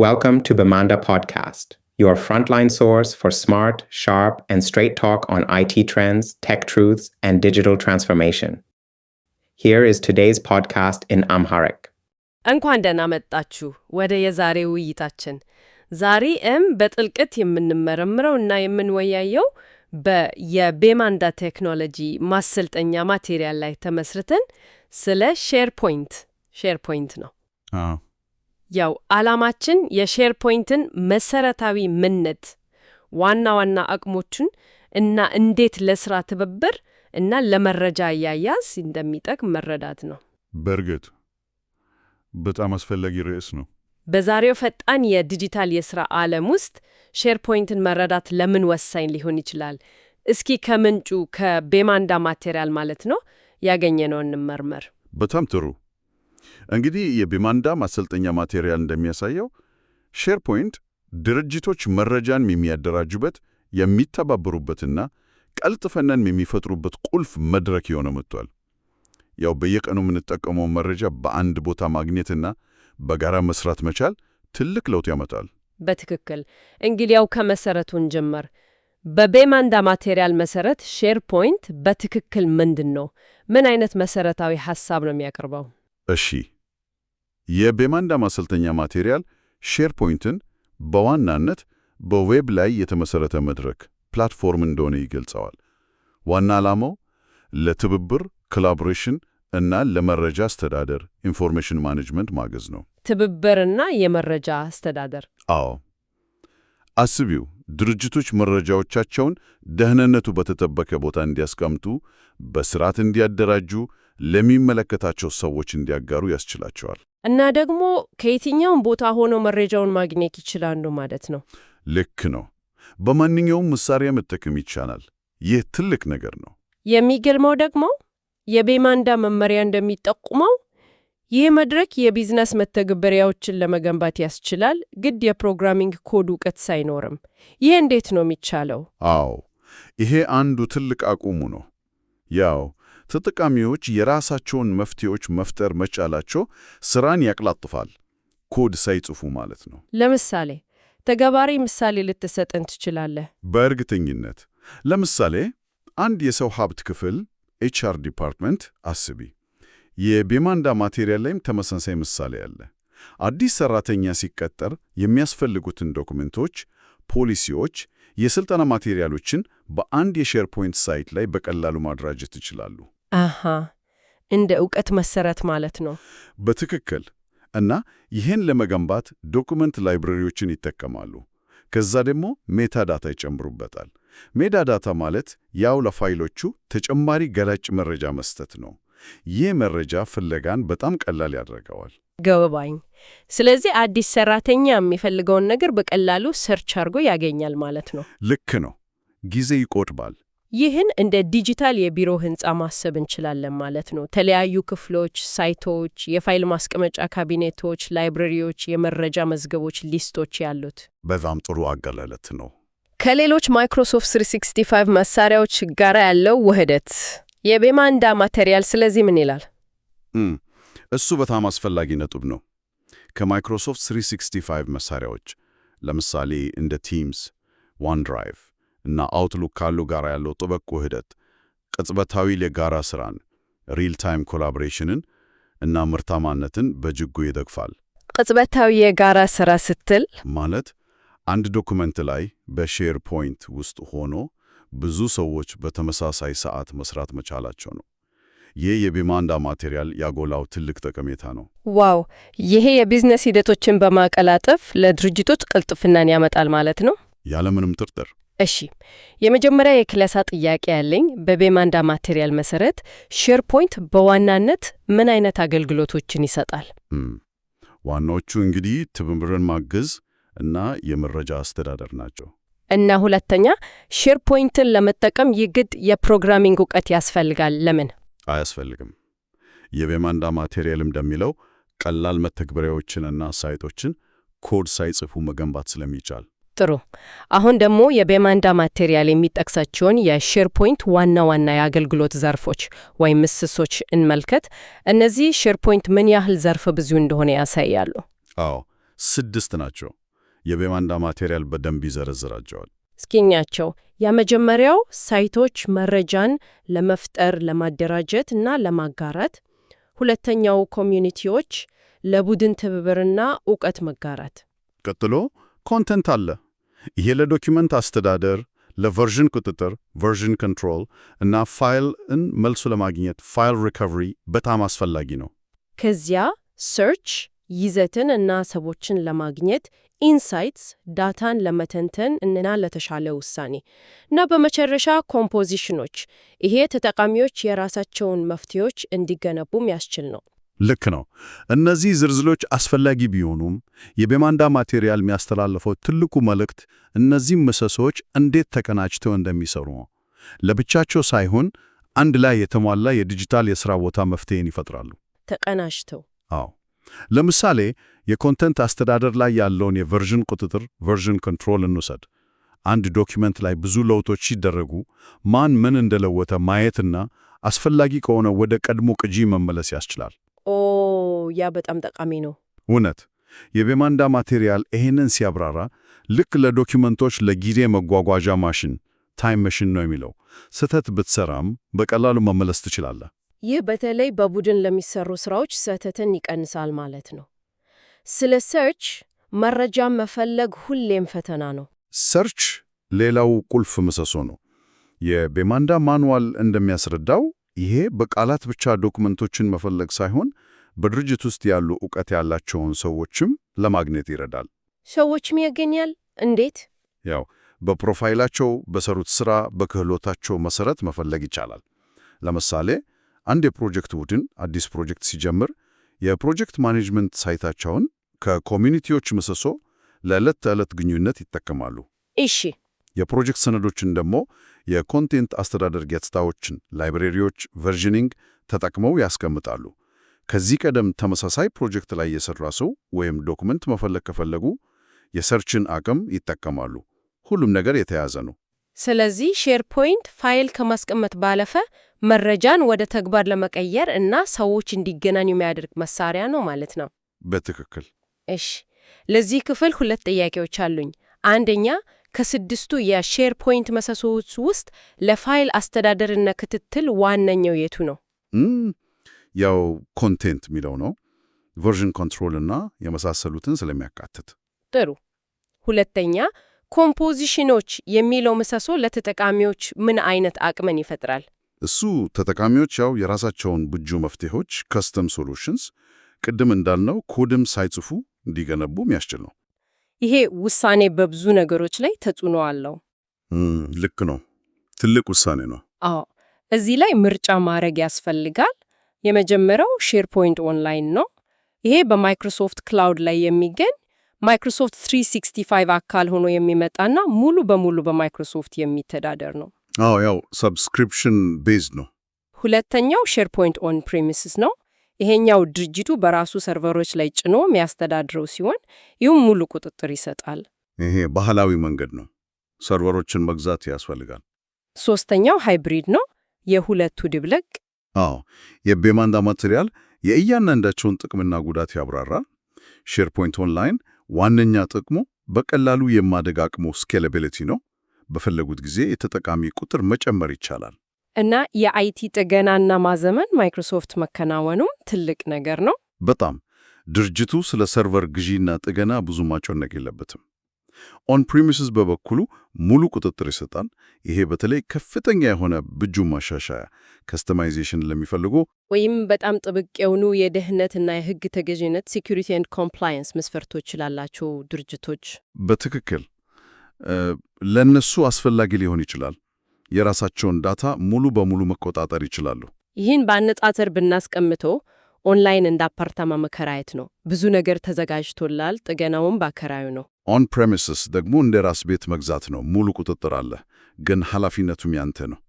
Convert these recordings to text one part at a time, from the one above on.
Welcome to Bamanda Podcast, your frontline source for smart, sharp, and straight talk on IT trends, tech truths, and digital transformation. Here is today's podcast in Amharic. እንኳን ደህና መጣችሁ ወደ የዛሬው ውይይታችን። ዛሬ በጥልቀት የምንመረምረው እና የምንወያየው የቤማንዳ ቴክኖሎጂ ማሰልጠኛ ማቴሪያል ላይ ተመስርተን ስለ ሼርፖይንት ነው። ያው ዓላማችን የሼርፖይንትን መሰረታዊ ምንነት፣ ዋና አቅሞቹን እና እንዴት ለስራ ትብብር እና ለመረጃ አያያዝ እንደሚጠቅም መረዳት ነው። በርግጥ በጣም አስፈላጊ ርዕስ ነው። በዛሬው ፈጣን የዲጂታል የስራ ዓለም ውስጥ ሼርፖይንትን መረዳት ለምን ወሳኝ ሊሆን ይችላል? እስኪ ከምንጩ ከቤማንዳ ማቴሪያል ማለት ነው ያገኘነውን እንመርመር። በጣም ጥሩ። እንግዲህ የቤማንዳ ማሰልጠኛ ማቴሪያል እንደሚያሳየው ሼርፖይንት ድርጅቶች መረጃን የሚያደራጁበት፣ የሚተባበሩበትና ቀልጥፈናን የሚፈጥሩበት ቁልፍ መድረክ የሆነ መጥቷል። ያው በየቀኑ የምንጠቀመው መረጃ በአንድ ቦታ ማግኘትና በጋራ መስራት መቻል ትልቅ ለውጥ ያመጣል። በትክክል። እንግዲያው ከመሰረቱን ጀመር። በቤማንዳ ማቴሪያል መሰረት ሼርፖይንት በትክክል ምንድን ነው? ምን አይነት መሰረታዊ ሐሳብ ነው የሚያቀርበው? እሺ፣ የቤማንዳ ማሰልጠኛ ማቴሪያል ሼርፖይንትን በዋናነት በዌብ ላይ የተመሰረተ መድረክ ፕላትፎርም እንደሆነ ይገልጸዋል። ዋና ዓላማው ለትብብር ኮላቦሬሽን እና ለመረጃ አስተዳደር ኢንፎርሜሽን ማኔጅመንት ማገዝ ነው። ትብብርና የመረጃ አስተዳደር። አዎ፣ አስቢው፣ ድርጅቶች መረጃዎቻቸውን ደህንነቱ በተጠበቀ ቦታ እንዲያስቀምጡ፣ በስርዓት እንዲያደራጁ፣ ለሚመለከታቸው ሰዎች እንዲያጋሩ ያስችላቸዋል። እና ደግሞ ከየትኛውም ቦታ ሆነው መረጃውን ማግኘት ይችላሉ ማለት ነው። ልክ ነው። በማንኛውም መሳሪያ መጠቀም ይቻላል። ይህ ትልቅ ነገር ነው። የሚገርመው ደግሞ የቤማንዳ መመሪያ እንደሚጠቁመው ይህ መድረክ የቢዝነስ መተግበሪያዎችን ለመገንባት ያስችላል፣ ግድ የፕሮግራሚንግ ኮድ ዕውቀት ሳይኖርም። ይህ እንዴት ነው የሚቻለው? አዎ፣ ይሄ አንዱ ትልቅ አቁሙ ነው። ያው ተጠቃሚዎች የራሳቸውን መፍትሄዎች መፍጠር መቻላቸው ስራን ያቀላጥፋል፣ ኮድ ሳይጽፉ ማለት ነው። ለምሳሌ ተግባራዊ ምሳሌ ልትሰጠን ትችላለህ? በእርግጠኝነት። ለምሳሌ አንድ የሰው ሀብት ክፍል HR ዲፓርትመንት አስቢ። የቤማንዳ ማቴሪያል ላይም ተመሳሳይ ምሳሌ አለ። አዲስ ሰራተኛ ሲቀጠር የሚያስፈልጉትን ዶክመንቶች፣ ፖሊሲዎች፣ የስልጠና ማቴሪያሎችን በአንድ የሼርፖይንት ሳይት ላይ በቀላሉ ማደራጀት ይችላሉ። እንደ ዕውቀት መሰረት ማለት ነው። በትክክል። እና ይህን ለመገንባት ዶክመንት ላይብረሪዎችን ይጠቀማሉ። ከዛ ደግሞ ሜታዳታ ይጨምሩበታል። ሜታዳታ ማለት ያው ለፋይሎቹ ተጨማሪ ገላጭ መረጃ መስጠት ነው። ይህ መረጃ ፍለጋን በጣም ቀላል ያደርገዋል። ገባኝ። ስለዚህ አዲስ ሰራተኛ የሚፈልገውን ነገር በቀላሉ ሰርች አድርጎ ያገኛል ማለት ነው። ልክ ነው። ጊዜ ይቆጥባል። ይህን እንደ ዲጂታል የቢሮ ህንጻ ማሰብ እንችላለን ማለት ነው። የተለያዩ ክፍሎች፣ ሳይቶች፣ የፋይል ማስቀመጫ ካቢኔቶች፣ ላይብረሪዎች፣ የመረጃ መዝገቦች፣ ሊስቶች ያሉት። በጣም ጥሩ አገላለጽ ነው። ከሌሎች ማይክሮሶፍት 365 መሳሪያዎች ጋር ያለው ውህደት የቤማንዳ ማቴሪያል ስለዚህ ምን ይላል? እሱ በጣም አስፈላጊ ነጥብ ነው። ከማይክሮሶፍት 365 መሳሪያዎች ለምሳሌ እንደ ቲምስ፣ ዋንድራይቭ እና አውትሉክ ካሉ ጋር ያለው ጥብቅ ውህደት ቅጽበታዊ የጋራ ስራን፣ ሪል ታይም ኮላቦሬሽንን እና ምርታማነትን በእጅጉ ይደግፋል። ቅጽበታዊ የጋራ ስራ ስትል ማለት አንድ ዶኩመንት ላይ በሼርፖይንት ውስጥ ሆኖ ብዙ ሰዎች በተመሳሳይ ሰዓት መስራት መቻላቸው ነው። ይህ የቤማንዳ ማቴሪያል ያጎላው ትልቅ ጠቀሜታ ነው። ዋው! ይሄ የቢዝነስ ሂደቶችን በማቀላጠፍ ለድርጅቶች ቅልጥፍናን ያመጣል ማለት ነው። ያለምንም ጥርጥር። እሺ፣ የመጀመሪያ የክለሳ ጥያቄ ያለኝ በቤማንዳ ማቴሪያል መሰረት ሼርፖይንት በዋናነት ምን አይነት አገልግሎቶችን ይሰጣል? ዋናዎቹ እንግዲህ ትብብርን ማገዝ እና የመረጃ አስተዳደር ናቸው። እና ሁለተኛ፣ ሼርፖይንትን ለመጠቀም የግድ የፕሮግራሚንግ ዕውቀት ያስፈልጋል? ለምን? አያስፈልግም። የቤማንዳ ማቴሪያል እንደሚለው ቀላል መተግበሪያዎችንና ሳይቶችን ኮድ ሳይጽፉ መገንባት ስለሚቻል። ጥሩ። አሁን ደግሞ የቤማንዳ ማቴሪያል የሚጠቅሳቸውን የሼርፖይንት ዋና የአገልግሎት ዘርፎች ወይም ምሰሶች እንመልከት። እነዚህ ሼርፖይንት ምን ያህል ዘርፈ ብዙ እንደሆነ ያሳያሉ። አዎ፣ 6 ናቸው። የቤማንዳ ማቴሪያል በደንብ ይዘረዝራቸዋል። እስኪኛቸው የመጀመሪያው ሳይቶች መረጃን ለመፍጠር ለማደራጀት እና ለማጋራት፣ ሁለተኛው ኮሚዩኒቲዎች ለቡድን ትብብርና ዕውቀት መጋራት። ቀጥሎ ኮንተንት አለ። ይሄ ለዶኪመንት አስተዳደር፣ ለቨርዥን ቁጥጥር ቨርዥን ኮንትሮል እና ፋይልን መልሶ ለማግኘት ፋይል ሪከቨሪ በጣም አስፈላጊ ነው። ከዚያ ሰርች ይዘትን እና ሰዎችን ለማግኘት፣ ኢንሳይትስ ዳታን ለመተንተን እና ለተሻለ ውሳኔ እና በመጨረሻ ኮምፖዚሽኖች፣ ይሄ ተጠቃሚዎች የራሳቸውን መፍትሄዎች እንዲገነቡም ያስችል ነው። ልክ ነው። እነዚህ ዝርዝሮች አስፈላጊ ቢሆኑም የቤማንዳ ማቴሪያል የሚያስተላልፈው ትልቁ መልእክት እነዚህ ምሰሶዎች እንዴት ተቀናጅተው እንደሚሰሩ ነው። ለብቻቸው ሳይሆን አንድ ላይ የተሟላ የዲጂታል የሥራ ቦታ መፍትሄን ይፈጥራሉ። ተቀናጅተው። አዎ። ለምሳሌ የኮንተንት አስተዳደር ላይ ያለውን የቨርዥን ቁጥጥር ቨርዥን ኮንትሮል እንውሰድ። አንድ ዶኪመንት ላይ ብዙ ለውጦች ሲደረጉ ማን ምን እንደለወጠ ማየትና አስፈላጊ ከሆነ ወደ ቀድሞ ቅጂ መመለስ ያስችላል። ያ በጣም ጠቃሚ ነው። እውነት። የቤማንዳ ማቴሪያል ይሄንን ሲያብራራ ልክ ለዶኪመንቶች ለጊዜ መጓጓዣ ማሽን ታይም ማሽን ነው የሚለው። ስህተት ብትሰራም በቀላሉ መመለስ ትችላለህ። ይህ በተለይ በቡድን ለሚሰሩ ስራዎች ስህተትን ይቀንሳል ማለት ነው። ስለ ሰርች መረጃ መፈለግ ሁሌም ፈተና ነው። ሰርች ሌላው ቁልፍ ምሰሶ ነው። የቤማንዳ ማኑዋል እንደሚያስረዳው ይሄ በቃላት ብቻ ዶክመንቶችን መፈለግ ሳይሆን በድርጅት ውስጥ ያሉ ዕውቀት ያላቸውን ሰዎችም ለማግኘት ይረዳል። ሰዎችም ያገኛል? እንዴት? ያው በፕሮፋይላቸው፣ በሰሩት ሥራ፣ በክህሎታቸው መሰረት መፈለግ ይቻላል። ለምሳሌ አንድ የፕሮጀክት ቡድን አዲስ ፕሮጀክት ሲጀምር የፕሮጀክት ማኔጅመንት ሳይታቸውን ከኮሚኒቲዎች ምሰሶ ለዕለት ተዕለት ግንኙነት ይጠቀማሉ። እሺ። የፕሮጀክት ሰነዶችን ደግሞ የኮንቴንት አስተዳደር ገጽታዎችን፣ ላይብሬሪዎች፣ ቨርዥኒንግ ተጠቅመው ያስቀምጣሉ። ከዚህ ቀደም ተመሳሳይ ፕሮጀክት ላይ የሰራ ሰው ወይም ዶክመንት መፈለግ ከፈለጉ የሰርችን አቅም ይጠቀማሉ። ሁሉም ነገር የተያዘ ነው። ስለዚህ ሼርፖይንት ፋይል ከማስቀመጥ ባለፈ መረጃን ወደ ተግባር ለመቀየር እና ሰዎች እንዲገናኙ የሚያደርግ መሳሪያ ነው ማለት ነው። በትክክል። እሺ፣ ለዚህ ክፍል 2 ጥያቄዎች አሉኝ። አንደኛ፣ ከ6ቱ የሼርፖይንት ምሰሶዎች ውስጥ ለፋይል አስተዳደርና ክትትል ዋነኛው የቱ ነው? ያው ኮንቴንት የሚለው ነው። ቨርዥን ኮንትሮል እና የመሳሰሉትን ስለሚያካትት። ጥሩ። ሁለተኛ፣ ኮምፖዚሽኖች የሚለው ምሰሶ ለተጠቃሚዎች ምን አይነት አቅምን ይፈጥራል? እሱ ተጠቃሚዎች ያው የራሳቸውን ብጁ መፍትሄዎች ከስተም ሶሉሽንስ ቅድም እንዳልነው ኮድም ሳይጽፉ እንዲገነቡ የሚያስችል ነው። ይሄ ውሳኔ በብዙ ነገሮች ላይ ተጽዕኖ አለው። ልክ ነው። ትልቅ ውሳኔ ነው። አዎ። እዚህ ላይ ምርጫ ማድረግ ያስፈልጋል። የመጀመሪያው ሼርፖይንት ኦንላይን ነው። ይሄ በማይክሮሶፍት ክላውድ ላይ የሚገኝ ማይክሮሶፍት 365 አካል ሆኖ የሚመጣና ሙሉ በሙሉ በማይክሮሶፍት የሚተዳደር ነው። አዎ፣ ያው ሰብስክሪፕሽን ቤዝድ ነው። ሁለተኛው ሼርፖይንት ኦን ፕሪሚስስ ነው። ይሄኛው ድርጅቱ በራሱ ሰርቨሮች ላይ ጭኖ የሚያስተዳድረው ሲሆን ይህም ሙሉ ቁጥጥር ይሰጣል። ይሄ ባህላዊ መንገድ ነው። ሰርቨሮችን መግዛት ያስፈልጋል። ሶስተኛው ሃይብሪድ ነው። የሁለቱ ድብልቅ። አዎ፣ የቤማንዳ ማቴሪያል የእያንዳንዳቸውን ጥቅምና ጉዳት ያብራራል። ሼርፖይንት ኦንላይን ዋነኛ ጥቅሙ በቀላሉ የማደግ አቅሙ ስኬላቢሊቲ ነው። በፈለጉት ጊዜ የተጠቃሚ ቁጥር መጨመር ይቻላል። እና የአይቲ ጥገናና ማዘመን ማይክሮሶፍት መከናወኑም ትልቅ ነገር ነው። በጣም ድርጅቱ ስለ ሰርቨር ግዢና ጥገና ብዙ ማጨነቅ የለበትም። ኦን ፕሪሚስስ በበኩሉ ሙሉ ቁጥጥር ይሰጣል። ይሄ በተለይ ከፍተኛ የሆነ ብጁ ማሻሻያ ከስተማይዜሽን ለሚፈልጉ ወይም በጣም ጥብቅ የሆኑ የደህንነትና የሕግ ተገዥነት ሴኩሪቲ ኤንድ ኮምፕላያንስ መስፈርቶች ላላቸው ድርጅቶች በትክክል ለነሱ አስፈላጊ ሊሆን ይችላል። የራሳቸውን ዳታ ሙሉ በሙሉ መቆጣጠር ይችላሉ። ይህን በአነጻጸር ብናስቀምጠው ኦንላይን እንደ አፓርታማ መከራየት ነው። ብዙ ነገር ተዘጋጅቶላል፣ ጥገናውም በአከራዩ ነው። ኦን ፕሬሚስስ ደግሞ እንደ ራስ ቤት መግዛት ነው። ሙሉ ቁጥጥር አለ፣ ግን ኃላፊነቱም ያንተ ነው።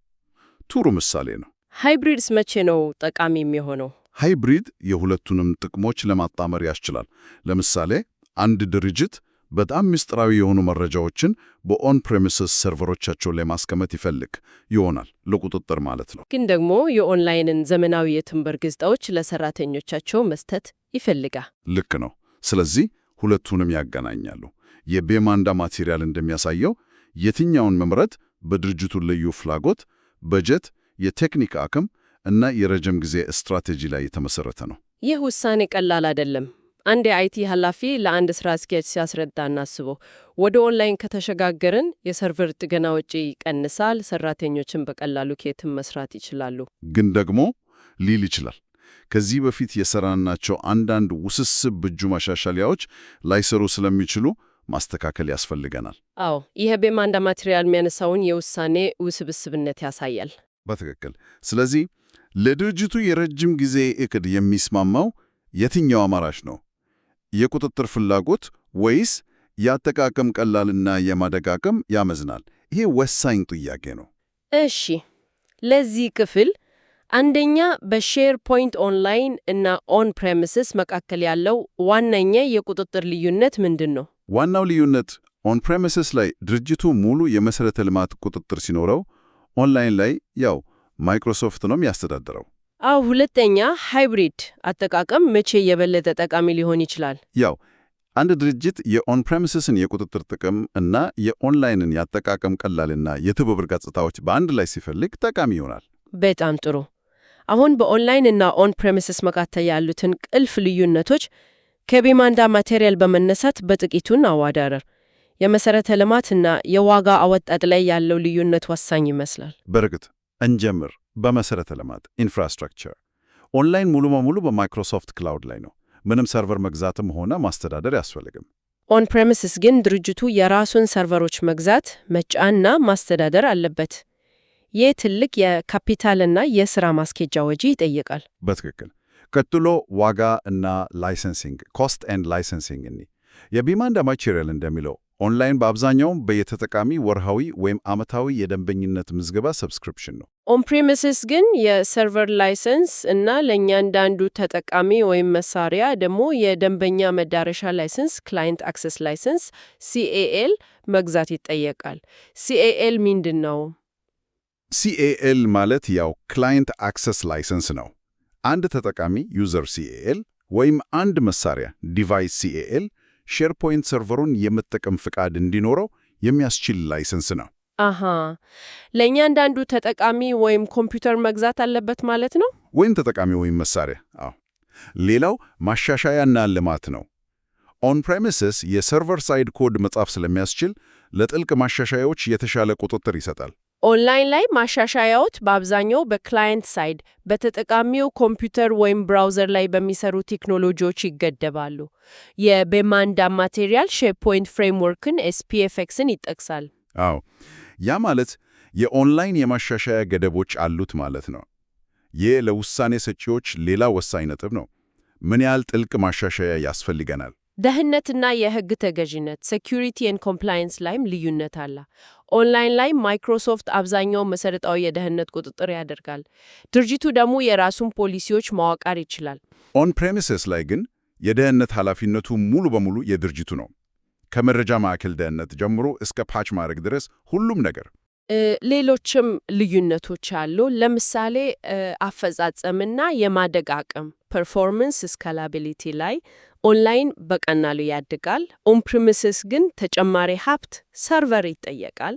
ጥሩ ምሳሌ ነው። ሃይብሪድስ መቼ ነው ጠቃሚ የሚሆነው? ሃይብሪድ የሁለቱንም ጥቅሞች ለማጣመር ያስችላል። ለምሳሌ አንድ ድርጅት በጣም ምስጢራዊ የሆኑ መረጃዎችን በኦን ፕሬሚስስ ሰርቨሮቻቸው ላይ ማስቀመጥ ይፈልግ ይሆናል፣ ለቁጥጥር ማለት ነው። ግን ደግሞ የኦንላይንን ዘመናዊ የትንበር ገጽታዎች ለሰራተኞቻቸው መስጠት ይፈልጋል። ልክ ነው። ስለዚህ ሁለቱንም ያገናኛሉ። የቤማንዳ ማቴሪያል እንደሚያሳየው የትኛውን መምረጥ በድርጅቱ ልዩ ፍላጎት፣ በጀት፣ የቴክኒክ አቅም እና የረጅም ጊዜ ስትራቴጂ ላይ የተመሰረተ ነው። ይህ ውሳኔ ቀላል አይደለም። አንድ የአይቲ ኃላፊ ለአንድ ስራ አስኪያጅ ሲያስረዳ እናስበው። ወደ ኦንላይን ከተሸጋገርን የሰርቨር ጥገና ወጪ ይቀንሳል፣ ሰራተኞችን በቀላሉ ከየትም መስራት ይችላሉ። ግን ደግሞ ሊል ይችላል ከዚህ በፊት የሰራናቸው አንዳንድ ውስብስብ ብጁ ማሻሻያዎች ላይሰሩ ስለሚችሉ ማስተካከል ያስፈልገናል። አዎ፣ ይህ ቤማንዳ ማቴሪያል የሚያነሳውን የውሳኔ ውስብስብነት ያሳያል። በትክክል። ስለዚህ ለድርጅቱ የረጅም ጊዜ እቅድ የሚስማማው የትኛው አማራጭ ነው? የቁጥጥር ፍላጎት ወይስ የአጠቃቀም ቀላልና የማደግ አቅም ያመዝናል? ይሄ ወሳኝ ጥያቄ ነው። እሺ፣ ለዚህ ክፍል አንደኛ በሼር ፖይንት ኦንላይን እና ኦን ፕሬሚስስ መካከል ያለው ዋነኛ የቁጥጥር ልዩነት ምንድን ነው? ዋናው ልዩነት ኦን ፕሬሚስስ ላይ ድርጅቱ ሙሉ የመሰረተ ልማት ቁጥጥር ሲኖረው፣ ኦንላይን ላይ ያው ማይክሮሶፍት ነው የሚያስተዳድረው። አዎ። ሁለተኛ ሃይብሪድ አጠቃቀም መቼ የበለጠ ጠቃሚ ሊሆን ይችላል? ያው አንድ ድርጅት የኦን ፕሬሚስስን የቁጥጥር ጥቅም እና የኦንላይንን የአጠቃቀም ቀላልና የትብብር ገጽታዎች በአንድ ላይ ሲፈልግ ጠቃሚ ይሆናል። በጣም ጥሩ። አሁን በኦንላይን እና ኦን ፕሬሚስስ መካከል ያሉትን ቁልፍ ልዩነቶች ከቤማንዳ ማቴሪያል በመነሳት በጥቂቱን አወዳደር። የመሰረተ ልማትና የዋጋ አወጣጥ ላይ ያለው ልዩነት ወሳኝ ይመስላል። በእርግጥ እንጀምር በመሰረተ ልማት ኢንፍራስትራክቸር። ኦንላይን ሙሉ በሙሉ በማይክሮሶፍት ክላውድ ላይ ነው። ምንም ሰርቨር መግዛትም ሆነ ማስተዳደር አያስፈልግም። ኦን ፕሬሚስስ ግን ድርጅቱ የራሱን ሰርቨሮች መግዛት፣ መጫንና ማስተዳደር አለበት። ይህ ትልቅ የካፒታልና የሥራ ማስኬጃ ወጪ ይጠይቃል። በትክክል። ቀጥሎ ዋጋ እና ላይሰንሲንግ፣ ኮስት ኤንድ ላይሰንሲንግ። የቤማንዳ ማቴሪያል እንደሚለው ኦንላይን በአብዛኛው በየተጠቃሚ ወርሃዊ ወይም ዓመታዊ የደንበኝነት ምዝገባ ሰብስክሪፕሽን ነው። ኦን ፕሬሚስስ ግን የሰርቨር ላይሰንስ እና ለእያንዳንዱ ተጠቃሚ ወይም መሳሪያ ደግሞ የደንበኛ መዳረሻ ላይሰንስ ክላይንት አክሰስ ላይሰንስ CAL መግዛት ይጠየቃል። CAL ምንድን ነው? CAL ማለት ያው ክላይንት አክሰስ ላይሰንስ ነው። አንድ ተጠቃሚ ዩዘር CAL ወይም አንድ መሳሪያ ዲቫይስ CAL ሼርፖይንት ሰርቨሩን የመጠቀም ፍቃድ እንዲኖረው የሚያስችል ላይሰንስ ነው። አሃ፣ ለእያንዳንዱ ተጠቃሚ ወይም ኮምፒውተር መግዛት አለበት ማለት ነው? ወይም ተጠቃሚ ወይም መሳሪያ። አዎ። ሌላው ማሻሻያና ልማት ነው። ኦን ፕሬሚስስ የሰርቨር ሳይድ ኮድ መጻፍ ስለሚያስችል ለጥልቅ ማሻሻያዎች የተሻለ ቁጥጥር ይሰጣል። ኦንላይን ላይ ማሻሻያዎች በአብዛኛው በክላየንት ሳይድ በተጠቃሚው ኮምፒውተር ወይም ብራውዘር ላይ በሚሰሩ ቴክኖሎጂዎች ይገደባሉ። የቤማንዳ ማቴሪያል ሼርፖይንት ፍሬምወርክን SPFXን ይጠቅሳል። አዎ፣ ያ ማለት የኦንላይን የማሻሻያ ገደቦች አሉት ማለት ነው። ይህ ለውሳኔ ሰጪዎች ሌላ ወሳኝ ነጥብ ነው። ምን ያህል ጥልቅ ማሻሻያ ያስፈልገናል? ደህንነትና የሕግ ተገዥነት ሴኩሪቲ ኤንድ ኮምፕላያንስ ላይም ልዩነት አለ። ኦንላይን ላይ ማይክሮሶፍት አብዛኛው መሰረታዊ የደህንነት ቁጥጥር ያደርጋል። ድርጅቱ ደግሞ የራሱን ፖሊሲዎች ማዋቀር ይችላል። ኦን ፕሬሚስስ ላይ ግን የደህንነት ኃላፊነቱ ሙሉ በሙሉ የድርጅቱ ነው። ከመረጃ ማዕከል ደህንነት ጀምሮ እስከ ፓች ማድረግ ድረስ ሁሉም ነገር። ሌሎችም ልዩነቶች አሉ። ለምሳሌ አፈጻጸምና የማደግ አቅም ፐርፎርማንስ ስካላቢሊቲ ላይ ኦንላይን በቀላሉ ያድጋል። ኦን ፕሪሚስስ ግን ተጨማሪ ሀብት ሰርቨር ይጠየቃል።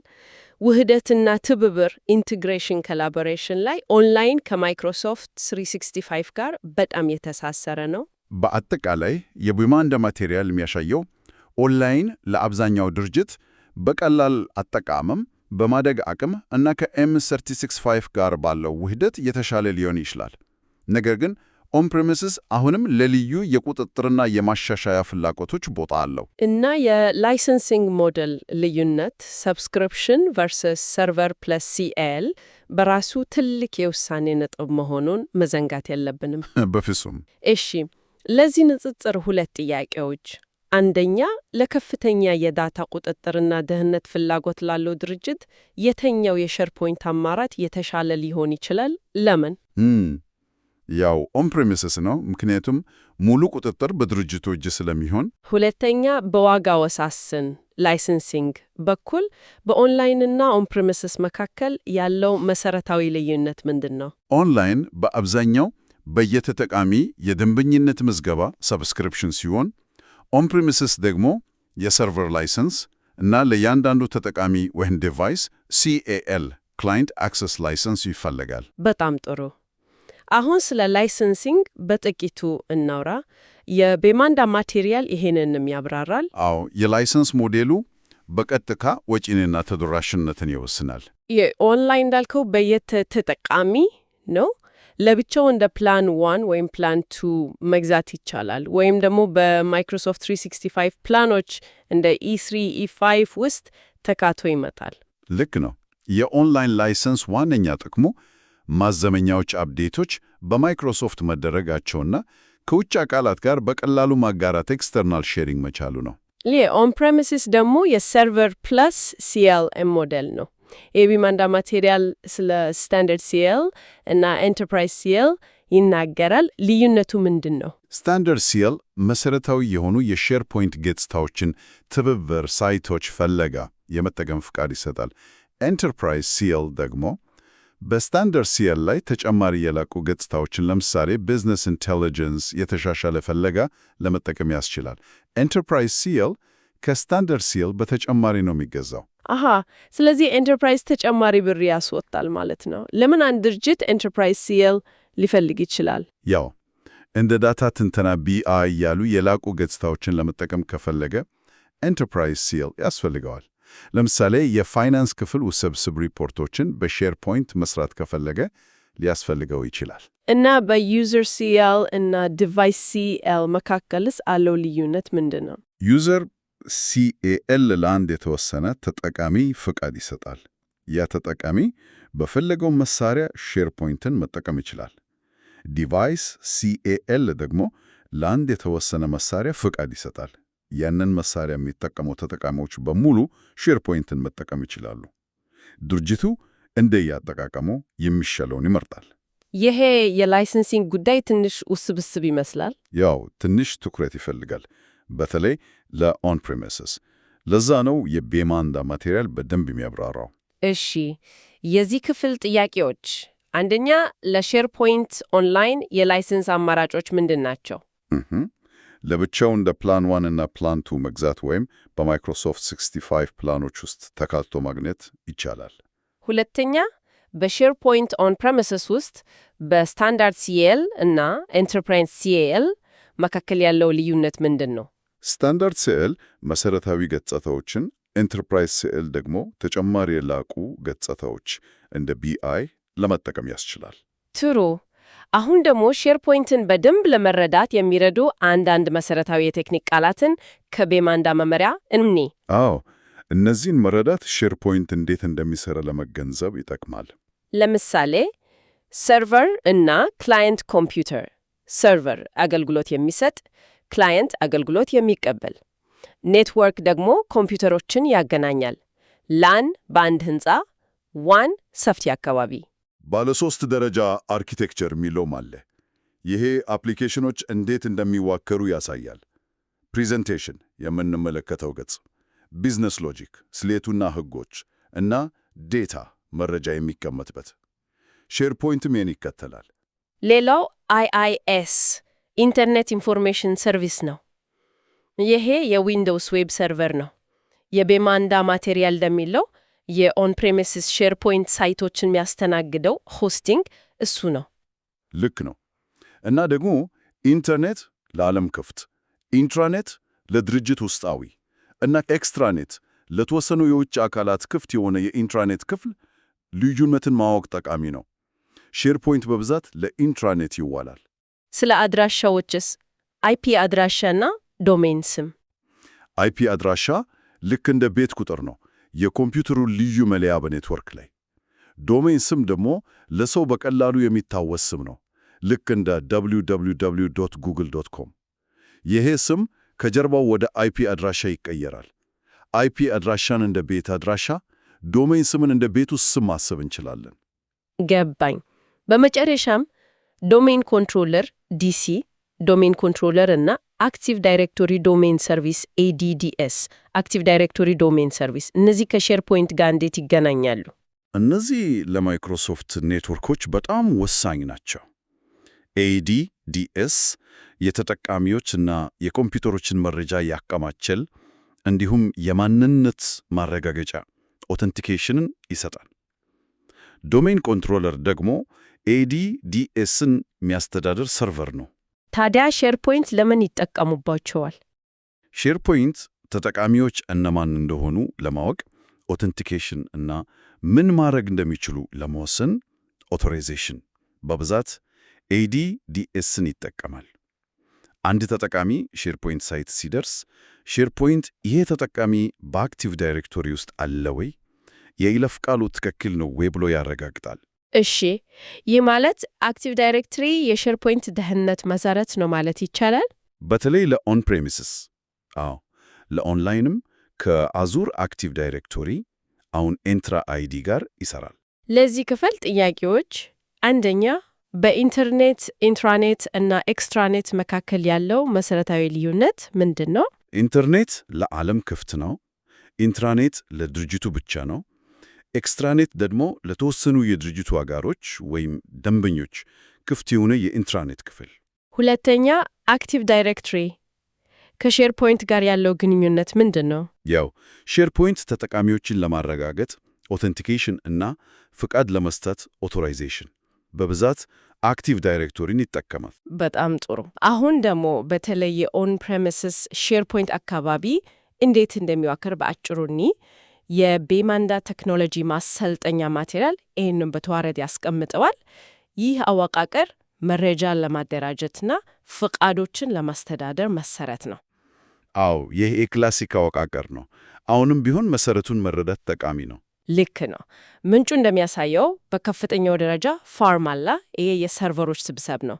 ውህደትና ትብብር ኢንቴግሬሽን ኮላቦሬሽን ላይ ኦንላይን ከማይክሮሶፍት 365 ጋር በጣም የተሳሰረ ነው። በአጠቃላይ የቤማንዳ ማቴሪያል የሚያሳየው ኦንላይን ለአብዛኛው ድርጅት በቀላል አጠቃቀም በማደግ አቅም እና ከM365 ጋር ባለው ውህደት የተሻለ ሊሆን ይችላል። ነገር ግን ኦን ፕሬሚስስ አሁንም ለልዩ የቁጥጥርና የማሻሻያ ፍላጎቶች ቦታ አለው እና የላይሰንሲንግ ሞዴል ልዩነት ሰብስክሪፕሽን ቨርሰስ ሰርቨር ፕለስ CAL በራሱ ትልቅ የውሳኔ ነጥብ መሆኑን መዘንጋት የለብንም። በፍጹም። እሺ፣ ለዚህ ንጽጽር ሁለት ጥያቄዎች። አንደኛ፣ ለከፍተኛ የዳታ ቁጥጥርና ደህንነት ፍላጎት ላለው ድርጅት የትኛው የሼርፖይንት አማራጭ የተሻለ ሊሆን ይችላል? ለምን? ያው ኦን ፕሬሚስስ ነው፣ ምክንያቱም ሙሉ ቁጥጥር በድርጅቱ እጅ ስለሚሆን። ሁለተኛ፣ በዋጋ ወሳስን ላይሰንሲንግ በኩል በኦንላይንና ኦን ፕሬሚስስ መካከል ያለው መሰረታዊ ልዩነት ምንድን ነው? ኦንላይን በአብዛኛው በየተጠቃሚ የደንበኝነት ምዝገባ ሰብስክሪፕሽን ሲሆን፣ ኦን ፕሪሚስስ ደግሞ የሰርቨር ላይሰንስ እና ለእያንዳንዱ ተጠቃሚ ወይም ዲቫይስ CAL ክላይንት አክሰስ ላይሰንስ ይፈልጋል። በጣም ጥሩ። አሁን ስለ ላይሰንሲንግ በጥቂቱ እናውራ። የቤማንዳ ማቴሪያል ይሄንንም ያብራራል። አዎ፣ የላይሰንስ ሞዴሉ በቀጥታ ወጪንና ተደራሽነትን ይወስናል። የኦንላይን እንዳልከው በየተጠቃሚ ነው። ለብቻው እንደ ፕላን 1 ወይም ፕላን 2 መግዛት ይቻላል። ወይም ደግሞ በማይክሮሶፍት 365 ፕላኖች እንደ E3፣ E5 ውስጥ ተካቶ ይመጣል። ልክ ነው። የኦንላይን ላይሰንስ ዋነኛ ጥቅሙ ማዘመኛዎች፣ አፕዴቶች በማይክሮሶፍት መደረጋቸውና ከውጭ አካላት ጋር በቀላሉ ማጋራት ኤክስተርናል ሼሪንግ መቻሉ ነው። ኦን ፕሬሚሲስ ደግሞ የሰርቨር ፕለስ CLM ሞዴል ነው። የቤማንዳ ማቴሪያል ስለ ስታንዳርድ CL እና ኤንተርፕራይዝ CL ይናገራል። ልዩነቱ ምንድን ነው? ስታንዳርድ CL መሰረታዊ የሆኑ የሼርፖይንት ገጽታዎችን ትብብር ሳይቶች ፈለጋ የመጠቀም ፍቃድ ይሰጣል። ኤንተርፕራይዝ CL ደግሞ በስታንዳርድ CL ላይ ተጨማሪ የላቁ ገጽታዎችን ለምሳሌ ቢዝነስ ኢንቴሊጀንስ የተሻሻለ ፈለጋ ለመጠቀም ያስችላል። ኤንተርፕራይዝ CL ከስታንዳርድ CL በተጨማሪ ነው የሚገዛው። ስለዚህ ኤንተርፕራይዝ ተጨማሪ ብር ያስወጣል ማለት ነው። ለምን አንድ ድርጅት ኤንተርፕራይዝ CL ሊፈልግ ይችላል? ያው እንደ ዳታ ትንተና BI ያሉ የላቁ ገጽታዎችን ለመጠቀም ከፈለገ ኤንተርፕራይዝ CL ያስፈልገዋል። ለምሳሌ የፋይናንስ ክፍል ውስብስብ ሪፖርቶችን በሼርፖይንት መስራት ከፈለገ ሊያስፈልገው ይችላል። እና በዩዘር CL እና ዲቫይስ CL መካከልስ አለው ልዩነት ምንድን ነው? ዩዘር CAL ለአንድ የተወሰነ ተጠቃሚ ፍቃድ ይሰጣል። ያ ተጠቃሚ በፈለገው መሳሪያ ሼርፖይንትን መጠቀም ይችላል። ዲቫይስ CAL ደግሞ ለአንድ የተወሰነ መሳሪያ ፍቃድ ይሰጣል። ያንን መሳሪያ የሚጠቀሙ ተጠቃሚዎች በሙሉ ሼርፖይንትን መጠቀም ይችላሉ። ድርጅቱ እንደያጠቃቀሙ የሚሻለውን ይመርጣል። ይሄ የላይሰንሲንግ ጉዳይ ትንሽ ውስብስብ ይመስላል። ያው ትንሽ ትኩረት ይፈልጋል፣ በተለይ ለኦን ፕሪሚስስ። ለዛ ነው የቤማንዳ ማቴሪያል በደንብ የሚያብራራው። እሺ፣ የዚህ ክፍል ጥያቄዎች፣ አንደኛ ለሼርፖይንት ኦንላይን የላይሰንስ አማራጮች ምንድን ናቸው? ለብቻው እንደ ፕላን 1 እና ፕላን 2 መግዛት ወይም በማይክሮሶፍት 65 ፕላኖች ውስጥ ተካትቶ ማግኘት ይቻላል። ሁለተኛ በሼርፖይንት ኦን ፕሬሚስስ ውስጥ በስታንዳርድ CL እና ኤንተርፕራይዝ CL መካከል ያለው ልዩነት ምንድን ነው? ስታንዳርድ CL መሰረታዊ ገጽታዎችን፣ ኤንተርፕራይዝ CL ደግሞ ተጨማሪ የላቁ ገጽታዎች እንደ BI ለመጠቀም ያስችላል። ጥሩ። አሁን ደግሞ ሼርፖይንትን በደንብ ለመረዳት የሚረዱ አንዳንድ መሰረታዊ የቴክኒክ ቃላትን ከቤማንዳ መመሪያ እንምኒ። አዎ፣ እነዚህን መረዳት ሼርፖይንት እንዴት እንደሚሰራ ለመገንዘብ ይጠቅማል። ለምሳሌ ሰርቨር እና ክላየንት ኮምፒውተር። ሰርቨር አገልግሎት የሚሰጥ፣ ክላየንት አገልግሎት የሚቀበል። ኔትወርክ ደግሞ ኮምፒውተሮችን ያገናኛል። ላን በአንድ ህንፃ፣ ዋን ሰፊ አካባቢ። ባለ 3 ደረጃ አርኪቴክቸር የሚለውም አለ። ይሄ አፕሊኬሽኖች እንዴት እንደሚዋከሩ ያሳያል። ፕሬዘንቴሽን የምንመለከተው ገጽ፣ ቢዝነስ ሎጂክ ስሌቱና ህጎች እና ዴታ መረጃ የሚቀመጥበት። ሼርፖይንትም ይህን ይከተላል። ሌላው IIS ኢንተርኔት ኢንፎርሜሽን ሰርቪስ ነው። ይሄ የዊንዶውስ ዌብ ሰርቨር ነው። የቤማንዳ ማቴሪያል እንደሚለው የኦን ፕሬሚስስ ሼርፖይንት ሳይቶችን የሚያስተናግደው ሆስቲንግ እሱ ነው። ልክ ነው። እና ደግሞ ኢንተርኔት ለዓለም ክፍት፣ ኢንትራኔት ለድርጅት ውስጣዊ እና ኤክስትራኔት ለተወሰኑ የውጭ አካላት ክፍት የሆነ የኢንትራኔት ክፍል ልዩነትን ማወቅ ጠቃሚ ነው። ሼርፖይንት በብዛት ለኢንትራኔት ይዋላል። ስለ አድራሻዎችስ? IP አድራሻና ዶሜን ስም። IP አድራሻ ልክ እንደ ቤት ቁጥር ነው፣ የኮምፒውተሩ ልዩ መለያ በኔትወርክ ላይ። ዶሜን ስም ደግሞ ለሰው በቀላሉ የሚታወስ ስም ነው፣ ልክ እንደ www.google.com። ይሄ ስም ከጀርባው ወደ IP አድራሻ ይቀየራል። IP አድራሻን እንደ ቤት አድራሻ፣ ዶሜን ስምን እንደ ቤቱ ስም ማሰብ እንችላለን። ገባኝ። በመጨረሻም ዶሜን ኮንትሮለር DC፣ ዶሜን ኮንትሮለር እና አክቲቭ ዳይሬክቶሪ ዶሜን ሰርቪስ ADDS፣ አክቲቭ ዳይሬክቶሪ ዶሜን ሰርቪስ፣ እነዚህ ከሼርፖይንት ጋር እንዴት ይገናኛሉ? እነዚህ ለማይክሮሶፍት ኔትወርኮች በጣም ወሳኝ ናቸው። ADDS የተጠቃሚዎችና የኮምፒውተሮችን መረጃ ያከማቻል፣ እንዲሁም የማንነት ማረጋገጫ ኦተንቲኬሽንን ይሰጣል። ዶሜን ኮንትሮለር ደግሞ ADDSን የሚያስተዳድር ሰርቨር ነው። ታዲያ ሼርፖይንት ለምን ይጠቀሙባቸዋል? ሼርፖይንት ተጠቃሚዎች እነማን እንደሆኑ ለማወቅ ኦተንቲኬሽን እና ምን ማድረግ እንደሚችሉ ለመወሰን ኦቶራይዜሽን በብዛት ADDSን ይጠቀማል። አንድ ተጠቃሚ ሼርፖይንት ሳይት ሲደርስ ሼርፖይንት ይሄ ተጠቃሚ በአክቲቭ ዳይሬክቶሪ ውስጥ አለ ወይ፣ የይለፍ ቃሉ ትክክል ነው ወይ ብሎ ያረጋግጣል። እሺ፣ ይህ ማለት አክቲቭ ዳይሬክቶሪ የሼርፖይንት ደህንነት መሰረት ነው ማለት ይቻላል? በተለይ ለኦን ፕሬሚስስ፣ ለኦንላይንም ከአዙር አክቲቭ ዳይሬክቶሪ አሁን ኤንትራ አይዲ ጋር ይሰራል። ለዚህ ክፍል ጥያቄዎች፣ አንደኛ በኢንተርኔት ኢንትራኔት እና ኤክስትራኔት መካከል ያለው መሰረታዊ ልዩነት ምንድን ነው? ኢንተርኔት ለዓለም ክፍት ነው። ኢንትራኔት ለድርጅቱ ብቻ ነው። ኤክስትራኔት ደግሞ ለተወሰኑ የድርጅቱ አጋሮች ወይም ደንበኞች ክፍት የሆነ የኢንትራኔት ክፍል። ሁለተኛ አክቲቭ ዳይሬክቶሪ ከሼርፖይንት ጋር ያለው ግንኙነት ምንድን ነው? ያው ሼርፖይንት ተጠቃሚዎችን ለማረጋገጥ ኦተንቲኬሽን እና ፍቃድ ለመስጠት ኦቶራይዜሽን በብዛት አክቲቭ ዳይሬክቶሪን ይጠቀማል። በጣም ጥሩ። አሁን ደግሞ በተለይ የኦን ፕሬሚስስ ሼርፖይንት አካባቢ እንዴት እንደሚዋከር በአጭሩኒ የቤማንዳ ቴክኖሎጂ ማሰልጠኛ ማቴሪያል ይህንን በተዋረድ ያስቀምጠዋል። ይህ አወቃቀር መረጃን ለማደራጀትና ፍቃዶችን ለማስተዳደር መሰረት ነው። አዎ፣ ይህ የክላሲክ አወቃቀር ነው። አሁንም ቢሆን መሰረቱን መረዳት ጠቃሚ ነው። ልክ ነው። ምንጩ እንደሚያሳየው በከፍተኛው ደረጃ ፋርም አለ። ይሄ የሰርቨሮች ስብስብ ነው።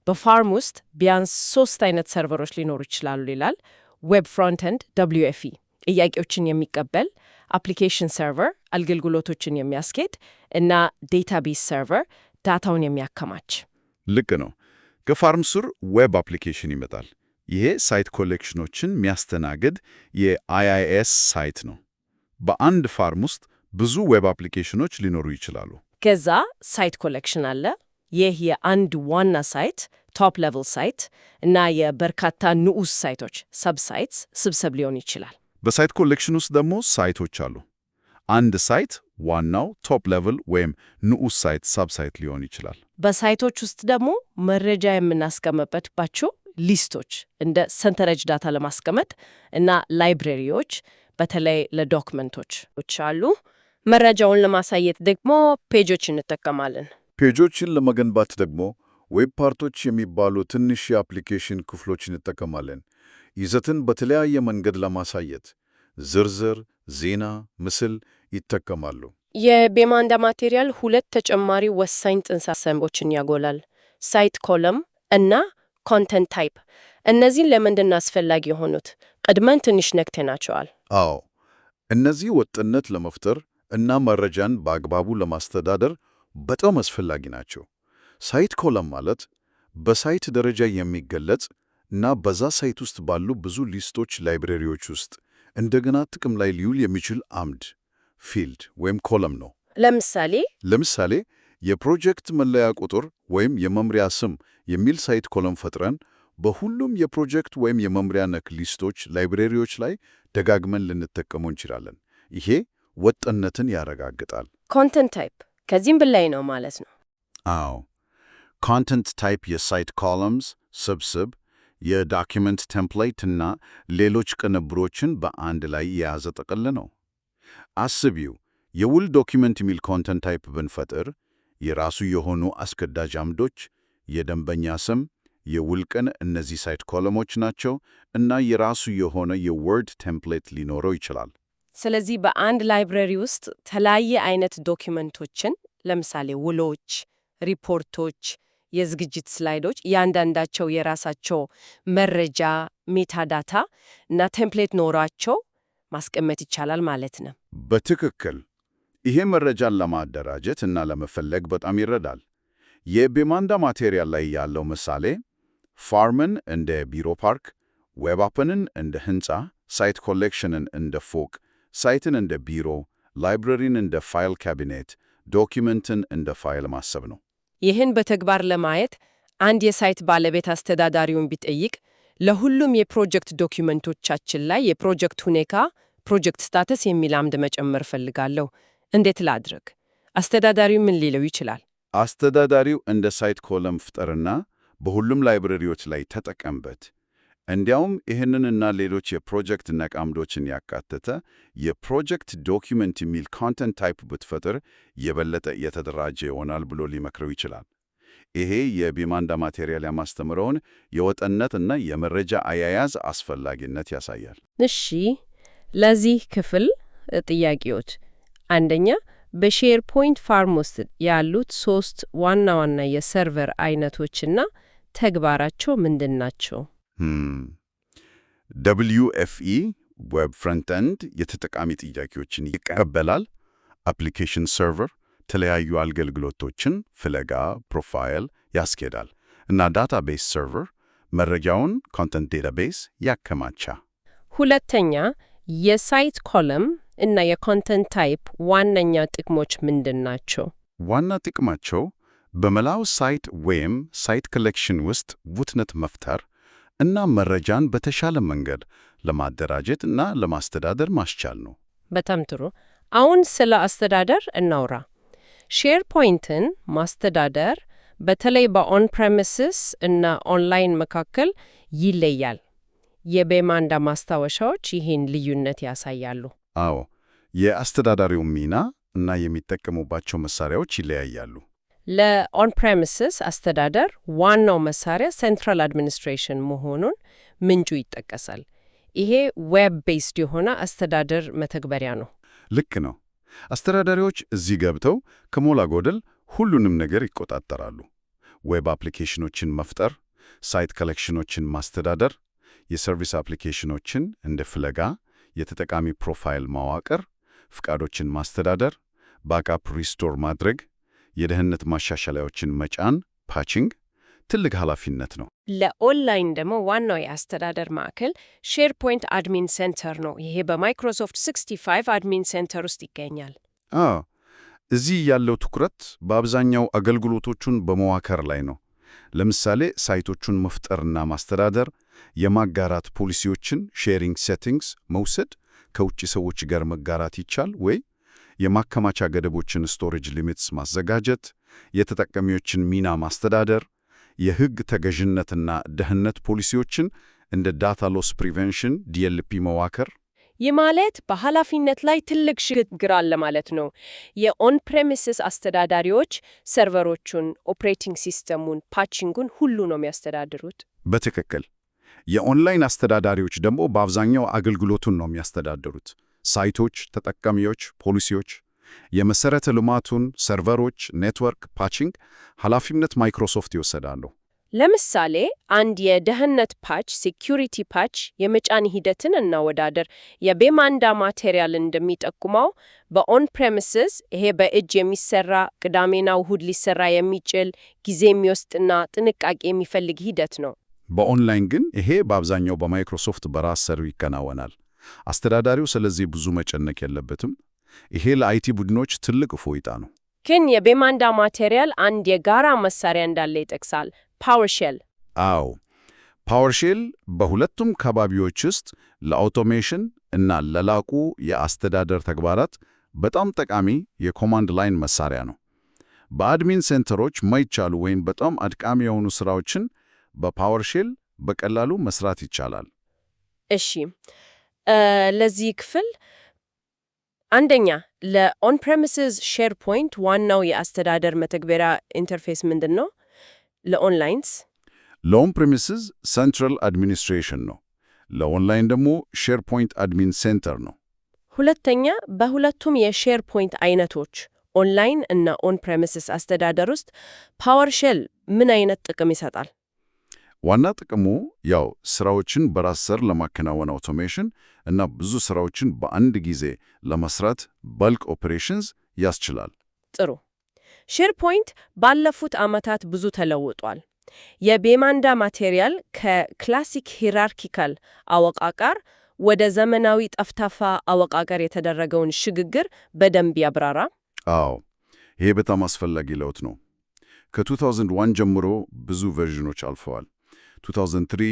በፋርም ውስጥ ቢያንስ 3 አይነት ሰርቨሮች ሊኖሩ ይችላሉ ይላል። ዌብ ፍሮንትኤንድ WFE ጥያቄዎችን የሚቀበል፣ አፕሊኬሽን ሰርቨር አገልግሎቶችን የሚያስኬድ እና ዴታቤዝ ሰርቨር ዳታውን የሚያከማች። ልክ ነው። ከፋርም ስር ዌብ አፕሊኬሽን ይመጣል። ይሄ ሳይት ኮሌክሽኖችን የሚያስተናግድ የIIS ሳይት ነው። በአንድ ፋርም ውስጥ ብዙ ዌብ አፕሊኬሽኖች ሊኖሩ ይችላሉ። ከዛ ሳይት ኮሌክሽን አለ። ይህ የአንድ ዋና ሳይት ቶፕ ሌቭል ሳይት እና የበርካታ ንዑስ ሳይቶች ሰብሳይትስ ስብስብ ሊሆን ይችላል። በሳይት ኮሌክሽን ውስጥ ደግሞ ሳይቶች አሉ። አንድ ሳይት ዋናው ቶፕ ሌቭል ወይም ንዑስ ሳይት ሰብሳይት ሊሆን ይችላል። በሳይቶች ውስጥ ደግሞ መረጃ የምናስቀምጥባቸው ሊስቶች እንደ ሰንተረዥ ዳታ ለማስቀመጥ እና ላይብሬሪዎች በተለይ ለዶክመንቶች አሉ። መረጃውን ለማሳየት ደግሞ ፔጆች እንጠቀማለን። ፔጆችን ለመገንባት ደግሞ ዌብ ፓርቶች የሚባሉ ትንሽ የአፕሊኬሽን ክፍሎች እንጠቀማለን። ይዘትን በተለያየ መንገድ ለማሳየት ዝርዝር፣ ዜና፣ ምስል ይጠቀማሉ። የቤማንዳ ማቴሪያል 2 ተጨማሪ ወሳኝ ጽንሰ ሀሳቦችን ያጎላል። ሳይት ኮለም እና ኮንተንት ታይፕ። እነዚህን ለምንድን ነው አስፈላጊ የሆኑት? ቀድመን ትንሽ ነክተናቸዋል። አዎ፣ እነዚህ ወጥነት ለመፍጠር እና መረጃን በአግባቡ ለማስተዳደር በጣም አስፈላጊ ናቸው። ሳይት ኮለም ማለት በሳይት ደረጃ የሚገለጽ እና በዛ ሳይት ውስጥ ባሉ ብዙ ሊስቶች፣ ላይብሬሪዎች ውስጥ እንደገና ጥቅም ላይ ሊውል የሚችል አምድ፣ ፊልድ ወይም ኮለም ነው። ለምሳሌ የፕሮጀክት መለያ ቁጥር ወይም የመምሪያ ስም የሚል ሳይት ኮለም ፈጥረን በሁሉም የፕሮጀክት ወይም የመምሪያ ነክ ሊስቶች፣ ላይብሬሪዎች ላይ ደጋግመን ልንጠቀመው እንችላለን። ይሄ ወጥነትን ያረጋግጣል። ኮንተንት ታይፕ ከዚህም በላይ ነው ማለት ነው። አዎ፣ ኮንተንት ታይፕ የሳይት ኮለምስ ስብስብ፣ የዶኪመንት ቴምፕሌት እና ሌሎች ቅንብሮችን በአንድ ላይ የያዘ ጥቅል ነው። አስቢው፣ የውል ዶኪመንት የሚል ኮንተንት ታይፕ ብንፈጥር የራሱ የሆኑ አስገዳጅ አምዶች፣ የደንበኛ ስም፣ የውል ቀን እነዚህ ሳይት ኮለሞች ናቸው እና የራሱ የሆነ የወርድ ቴምፕሌት ሊኖረው ይችላል። ስለዚህ በአንድ ላይብረሪ ውስጥ የተለያየ አይነት ዶኪመንቶችን ለምሳሌ ውሎች፣ ሪፖርቶች፣ የዝግጅት ስላይዶች እያንዳንዳቸው የራሳቸው መረጃ ሜታዳታ እና ቴምፕሌት ኖሯቸው ማስቀመጥ ይቻላል ማለት ነው። በትክክል። ይሄ መረጃን ለማደራጀት እና ለመፈለግ በጣም ይረዳል። የቤማንዳ ማቴሪያል ላይ ያለው ምሳሌ ፋርምን እንደ ቢሮ ፓርክ፣ ዌብ አፕንን እንደ ህንፃ፣ ሳይት ኮሌክሽንን እንደ ፎቅ፣ ሳይትን እንደ ቢሮ፣ ላይብረሪን እንደ ፋይል ካቢኔት፣ ዶኪመንትን እንደ ፋይል ማሰብ ነው። ይህን በተግባር ለማየት አንድ የሳይት ባለቤት አስተዳዳሪውን ቢጠይቅ ለሁሉም የፕሮጀክት ዶኪመንቶቻችን ላይ የፕሮጀክት ሁኔታ ፕሮጀክት ስታተስ የሚል አምድ መጨመር ፈልጋለሁ፣ እንዴት ላድርግ? አስተዳዳሪው ምን ሊለው ይችላል? አስተዳዳሪው እንደ ሳይት ኮለም ፍጠርና በሁሉም ላይብረሪዎች ላይ ተጠቀምበት። እንዲያውም ይህንንና ሌሎች የፕሮጀክት ነቃምዶችን ያካተተ የፕሮጀክት ዶኪመንት የሚል ኮንተንት ታይፕ ብትፈጥር የበለጠ የተደራጀ ይሆናል ብሎ ሊመክረው ይችላል። ይሄ የቢማንዳ ማቴሪያል ያማስተምረውን የወጥነትና የመረጃ አያያዝ አስፈላጊነት ያሳያል። እሺ፣ ለዚህ ክፍል ጥያቄዎች፣ አንደኛ በሼርፖይንት ፋርም ውስጥ ያሉት 3 ዋና ዋና የሰርቨር አይነቶችና ተግባራቸው ምንድን ናቸው? WFE ዌብ ፍሮንት-ኤንድ የተጠቃሚ ጥያቄዎችን ይቀበላል። አፕሊኬሽን ሰርቨር የተለያዩ አገልግሎቶችን ፍለጋ፣ ፕሮፋይል ያስኬዳል። እና ዳታቤዝ ሰርቨር መረጃውን ኮንተንት ዴታቤዝ ያከማቻ። ሁለተኛ የሳይት ኮለም እና የኮንተንት ታይፕ ዋነኛ ጥቅሞች ምንድን ናቸው? ዋና ጥቅማቸው በመላው ሳይት ወይም ሳይት ኮሌክሽን ውስጥ ውህደት መፍጠር እና መረጃን በተሻለ መንገድ ለማደራጀት እና ለማስተዳደር ማስቻል ነው። በጣም ጥሩ። አሁን ስለ አስተዳደር እናውራ። ሼርፖይንትን ማስተዳደር በተለይ በኦን ፕሬሚስስ እና ኦንላይን መካከል ይለያል። የቢማንዳ ማስታወሻዎች ይህን ልዩነት ያሳያሉ። አዎ፣ የአስተዳዳሪው ሚና እና የሚጠቀሙባቸው መሳሪያዎች ይለያያሉ። ለኦን ፕሬሚስስ አስተዳደር ዋናው መሳሪያ ሴንትራል አድሚኒስትሬሽን መሆኑን ምንጩ ይጠቀሳል። ይሄ ዌብ ቤስድ የሆነ አስተዳደር መተግበሪያ ነው። ልክ ነው። አስተዳዳሪዎች እዚህ ገብተው ከሞላ ጎደል ሁሉንም ነገር ይቆጣጠራሉ። ዌብ አፕሊኬሽኖችን መፍጠር፣ ሳይት ኮሌክሽኖችን ማስተዳደር፣ የሰርቪስ አፕሊኬሽኖችን እንደ ፍለጋ፣ የተጠቃሚ ፕሮፋይል ማዋቀር፣ ፍቃዶችን ማስተዳደር፣ ባክአፕ ሪስቶር ማድረግ፣ የደህንነት ማሻሻለያዎችን መጫን፣ ፓቺንግ ትልቅ ኃላፊነት ነው። ለኦንላይን ደግሞ ዋናው የአስተዳደር ማዕከል ሼርፖይንት አድሚን ሴንተር ነው። ይሄ በማይክሮሶፍት 65 አድሚን ሴንተር ውስጥ ይገኛል። እዚህ ያለው ትኩረት በአብዛኛው አገልግሎቶቹን በመዋከር ላይ ነው። ለምሳሌ ሳይቶቹን መፍጠርና ማስተዳደር፣ የማጋራት ፖሊሲዎችን ሼሪንግ ሴቲንግስ መውሰድ፣ ከውጭ ሰዎች ጋር መጋራት ይቻል ወይ፣ የማከማቻ ገደቦችን ስቶሬጅ ሊሚትስ ማዘጋጀት፣ የተጠቃሚዎችን ሚና ማስተዳደር፣ የሕግ ተገዥነትና ደህንነት ፖሊሲዎችን እንደ ዳታ ሎስ ፕሪቨንሽን DLP መዋከር። ይህ ማለት በኃላፊነት ላይ ትልቅ ሽግግር አለ ማለት ነው። የኦን ፕሬሚስስ አስተዳዳሪዎች ሰርቨሮቹን፣ ኦፕሬቲንግ ሲስተሙን፣ ፓቺንጉን ሁሉ ነው የሚያስተዳድሩት። በትክክል። የኦንላይን አስተዳዳሪዎች ደግሞ በአብዛኛው አገልግሎቱን ነው የሚያስተዳድሩት። ሳይቶች፣ ተጠቃሚዎች፣ ፖሊሲዎች፣ የመሰረተ ልማቱን፣ ሰርቨሮች፣ ኔትወርክ፣ ፓቺንግ ኃላፊነት ማይክሮሶፍት ይወሰዳሉ። ለምሳሌ አንድ የደህንነት ፓች ሴኩሪቲ ፓች የመጫን ሂደትን እናወዳደር። የቢማንዳ ማቴሪያል እንደሚጠቁመው በኦን ፕሬሚስስ ይሄ በእጅ የሚሰራ ቅዳሜና እሁድ ሊሰራ የሚችል ጊዜ የሚወስድና ጥንቃቄ የሚፈልግ ሂደት ነው። በኦንላይን ግን ይሄ በአብዛኛው በማይክሮሶፍት በራስ ሰሪው ይከናወናል። አስተዳዳሪው ስለዚህ ብዙ መጨነቅ የለበትም። ይሄ ለአይቲ ቡድኖች ትልቅ እፎይታ ነው። ግን የቢማንዳ ማቴሪያል አንድ የጋራ መሳሪያ እንዳለ ይጠቅሳል፣ ፓወርሼል። አዎ፣ ፓወርሼል በሁለቱም ከባቢዎች ውስጥ ለአውቶሜሽን እና ለላቁ የአስተዳደር ተግባራት በጣም ጠቃሚ የኮማንድ ላይን መሳሪያ ነው። በአድሚን ሴንተሮች ማይቻሉ ወይም በጣም አድካሚ የሆኑ ስራዎችን በፓወርሼል በቀላሉ መስራት ይቻላል። እሺ፣ ለዚህ ክፍል አንደኛ ለኦን ፕሬሚስስ ሼርፖይንት ዋናው የአስተዳደር መተግበሪያ ኢንተርፌስ ምንድን ነው? ለኦንላይንስ ለኦን ፕሬሚስስ ሴንትራል አድሚኒስትሬሽን ነው። ለኦንላይን ደግሞ ሼርፖይንት አድሚን ሴንተር ነው። ሁለተኛ በሁለቱም የሼርፖይንት አይነቶች ኦንላይን እና ኦን ፕሬሚስስ አስተዳደር ውስጥ ፓወርሼል ምን አይነት ጥቅም ይሰጣል? ዋና ጥቅሙ ያው ስራዎችን በራስ ሰር ለማከናወን አውቶሜሽን እና ብዙ ስራዎችን በአንድ ጊዜ ለመስራት ባልክ ኦፕሬሽንስ ያስችላል። ጥሩ። ሼርፖይንት ባለፉት ዓመታት ብዙ ተለውጧል። የቢማንዳ ማቴሪያል ከክላሲክ ሂራርኪካል አወቃቀር ወደ ዘመናዊ ጠፍጣፋ አወቃቀር የተደረገውን ሽግግር በደንብ ያብራራ። አዎ፣ ይሄ በጣም አስፈላጊ ለውጥ ነው። ከ2001 ጀምሮ ብዙ ቨርዥኖች አልፈዋል። 2003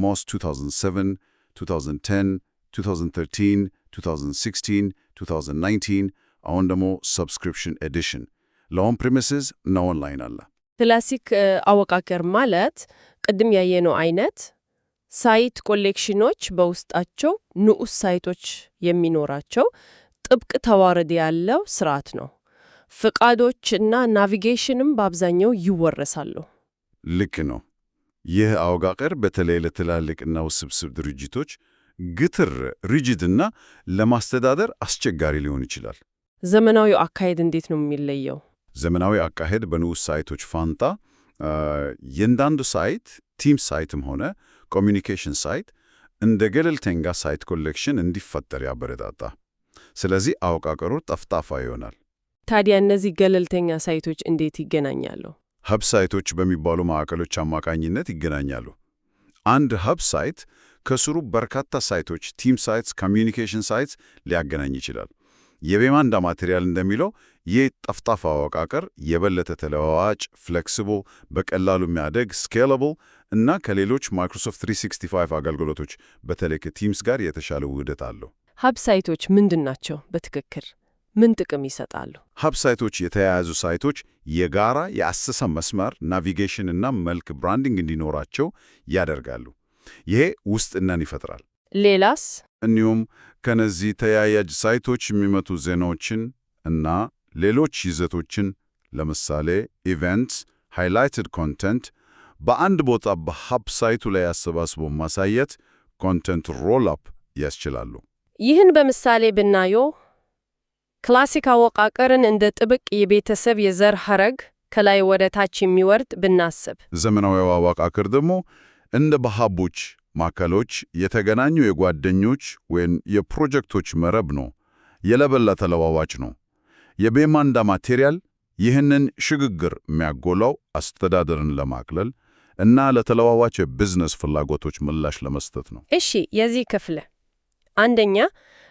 ሞስ 2007 2010 2013 2016 2019 አሁን ደግሞ ሰብስክሪፕሽን ኤዲሽን ለኦን ፕሪሚስስ እና ኦንላይን አለ። ክላሲክ አወቃቀር ማለት ቅድም ያየነው አይነት ሳይት ኮሌክሽኖች በውስጣቸው ንዑስ ሳይቶች የሚኖራቸው ጥብቅ ተዋረድ ያለው ስርዓት ነው። ፍቃዶችና ናቪጌሽንም በአብዛኛው ይወረሳሉ። ልክ ነው። ይህ አወቃቀር በተለይ ለትላልቅና ውስብስብ ድርጅቶች ግትር ሪጂድና ለማስተዳደር አስቸጋሪ ሊሆን ይችላል። ዘመናዊው አካሄድ እንዴት ነው የሚለየው? ዘመናዊ አካሄድ በንዑስ ሳይቶች ፋንታ የእያንዳንዱ ሳይት ቲም ሳይትም ሆነ ኮሚኒኬሽን ሳይት እንደ ገለልተኛ ሳይት ኮሌክሽን እንዲፈጠር ያበረታታ። ስለዚህ አወቃቀሩ ጠፍጣፋ ይሆናል። ታዲያ እነዚህ ገለልተኛ ሳይቶች እንዴት ይገናኛሉ? ሀብ ሳይቶች በሚባሉ ማዕከሎች አማካኝነት ይገናኛሉ። አንድ ሀብ ሳይት ከስሩ በርካታ ሳይቶች ቲም ሳይትስ፣ ኮሚኒኬሽን ሳይትስ ሊያገናኝ ይችላል። የቤማንዳ ማቴሪያል እንደሚለው ይህ ጠፍጣፋ አወቃቀር የበለጠ ተለዋዋጭ፣ ፍሌክሲብል፣ በቀላሉ የሚያደግ ስኬለብል እና ከሌሎች ማይክሮሶፍት 365 አገልግሎቶች በተለይ ከቲምስ ጋር የተሻለ ውህደት አለው። ሀብ ሳይቶች ምንድን ናቸው? በትክክል ምን ጥቅም ይሰጣሉ? ሀብ ሳይቶች የተያያዙ ሳይቶች የጋራ የአሰሳም መስመር፣ ናቪጌሽን እና መልክ ብራንዲንግ እንዲኖራቸው ያደርጋሉ። ይሄ ውስጥናን ይፈጥራል። ሌላስ? እንዲሁም ከነዚህ ተያያዥ ሳይቶች የሚመጡ ዜናዎችን እና ሌሎች ይዘቶችን ለምሳሌ ኢቨንትስ፣ ሃይላይትድ ኮንተንት በአንድ ቦታ በሀብ ሳይቱ ላይ አሰባስቦ ማሳየት ኮንተንት ሮል አፕ ያስችላሉ። ይህን በምሳሌ ብናየው ክላሲክ አወቃቀርን እንደ ጥብቅ የቤተሰብ የዘር ሐረግ ከላይ ወደ ታች የሚወርድ ብናስብ፣ ዘመናዊው አወቃቀር ደግሞ እንደ በሀቦች ማዕከሎች የተገናኙ የጓደኞች ወይም የፕሮጀክቶች መረብ ነው። የለበለ ተለዋዋጭ ነው። የቤማንዳ ማቴሪያል ይህንን ሽግግር የሚያጎላው አስተዳደርን ለማቅለል እና ለተለዋዋጭ የቢዝነስ ፍላጎቶች ምላሽ ለመስጠት ነው። እሺ፣ የዚህ ክፍል አንደኛ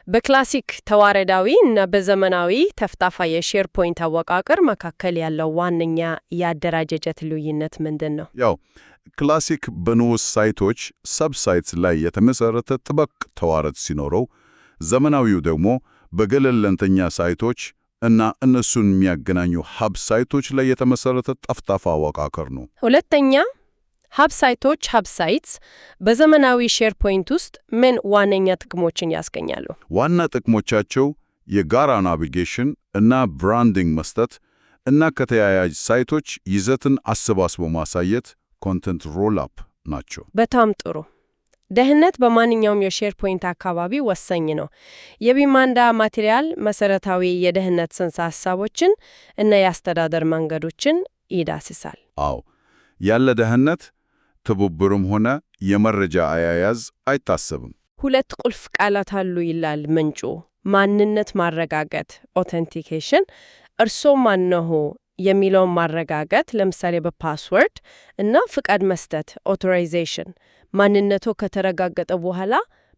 በክላሲክ ተዋረዳዊ እና በዘመናዊ ተፍታፋ የሼርፖይንት አወቃቀር መካከል ያለው ዋነኛ የአደራጀጀት ልዩነት ምንድን ነው? ያው ክላሲክ በንዑስ ሳይቶች ሰብሳይትስ ላይ የተመሰረተ ጥብቅ ተዋረድ ሲኖረው፣ ዘመናዊው ደግሞ በገለልተኛ ሳይቶች እና እነሱን የሚያገናኙ ሀብ ሳይቶች ላይ የተመሰረተ ጠፍጣፋ አወቃቀር ነው። ሁለተኛ ሀብ ሳይትስ በዘመናዊ ሼርፖይንት ውስጥ ምን ዋነኛ ጥቅሞችን ያስገኛሉ? ዋና ጥቅሞቻቸው የጋራ ናቪጌሽን እና ብራንዲንግ መስጠት እና ከተያያዥ ሳይቶች ይዘትን አሰባስቦ ማሳየት ኮንተንት ሮል አፕ ናቸው። በጣም ጥሩ። ደህንነት በማንኛውም የሼርፖይንት አካባቢ ወሳኝ ነው። የቤማንዳ ማቴሪያል መሰረታዊ የደህንነት ጽንሰ ሐሳቦችን እና የአስተዳደር መንገዶችን ይዳስሳል። አዎ፣ ያለ ደህንነት ትብብርም ሆነ የመረጃ አያያዝ አይታሰብም። ሁለት ቁልፍ ቃላት አሉ ይላል ምንጩ። ማንነት ማረጋገጥ ኦተንቲኬሽን፣ እርሶ ማነሆ የሚለውን ማረጋገጥ ለምሳሌ በፓስወርድ እና ፍቃድ መስጠት ኦቶራይዜሽን፣ ማንነቶ ከተረጋገጠ በኋላ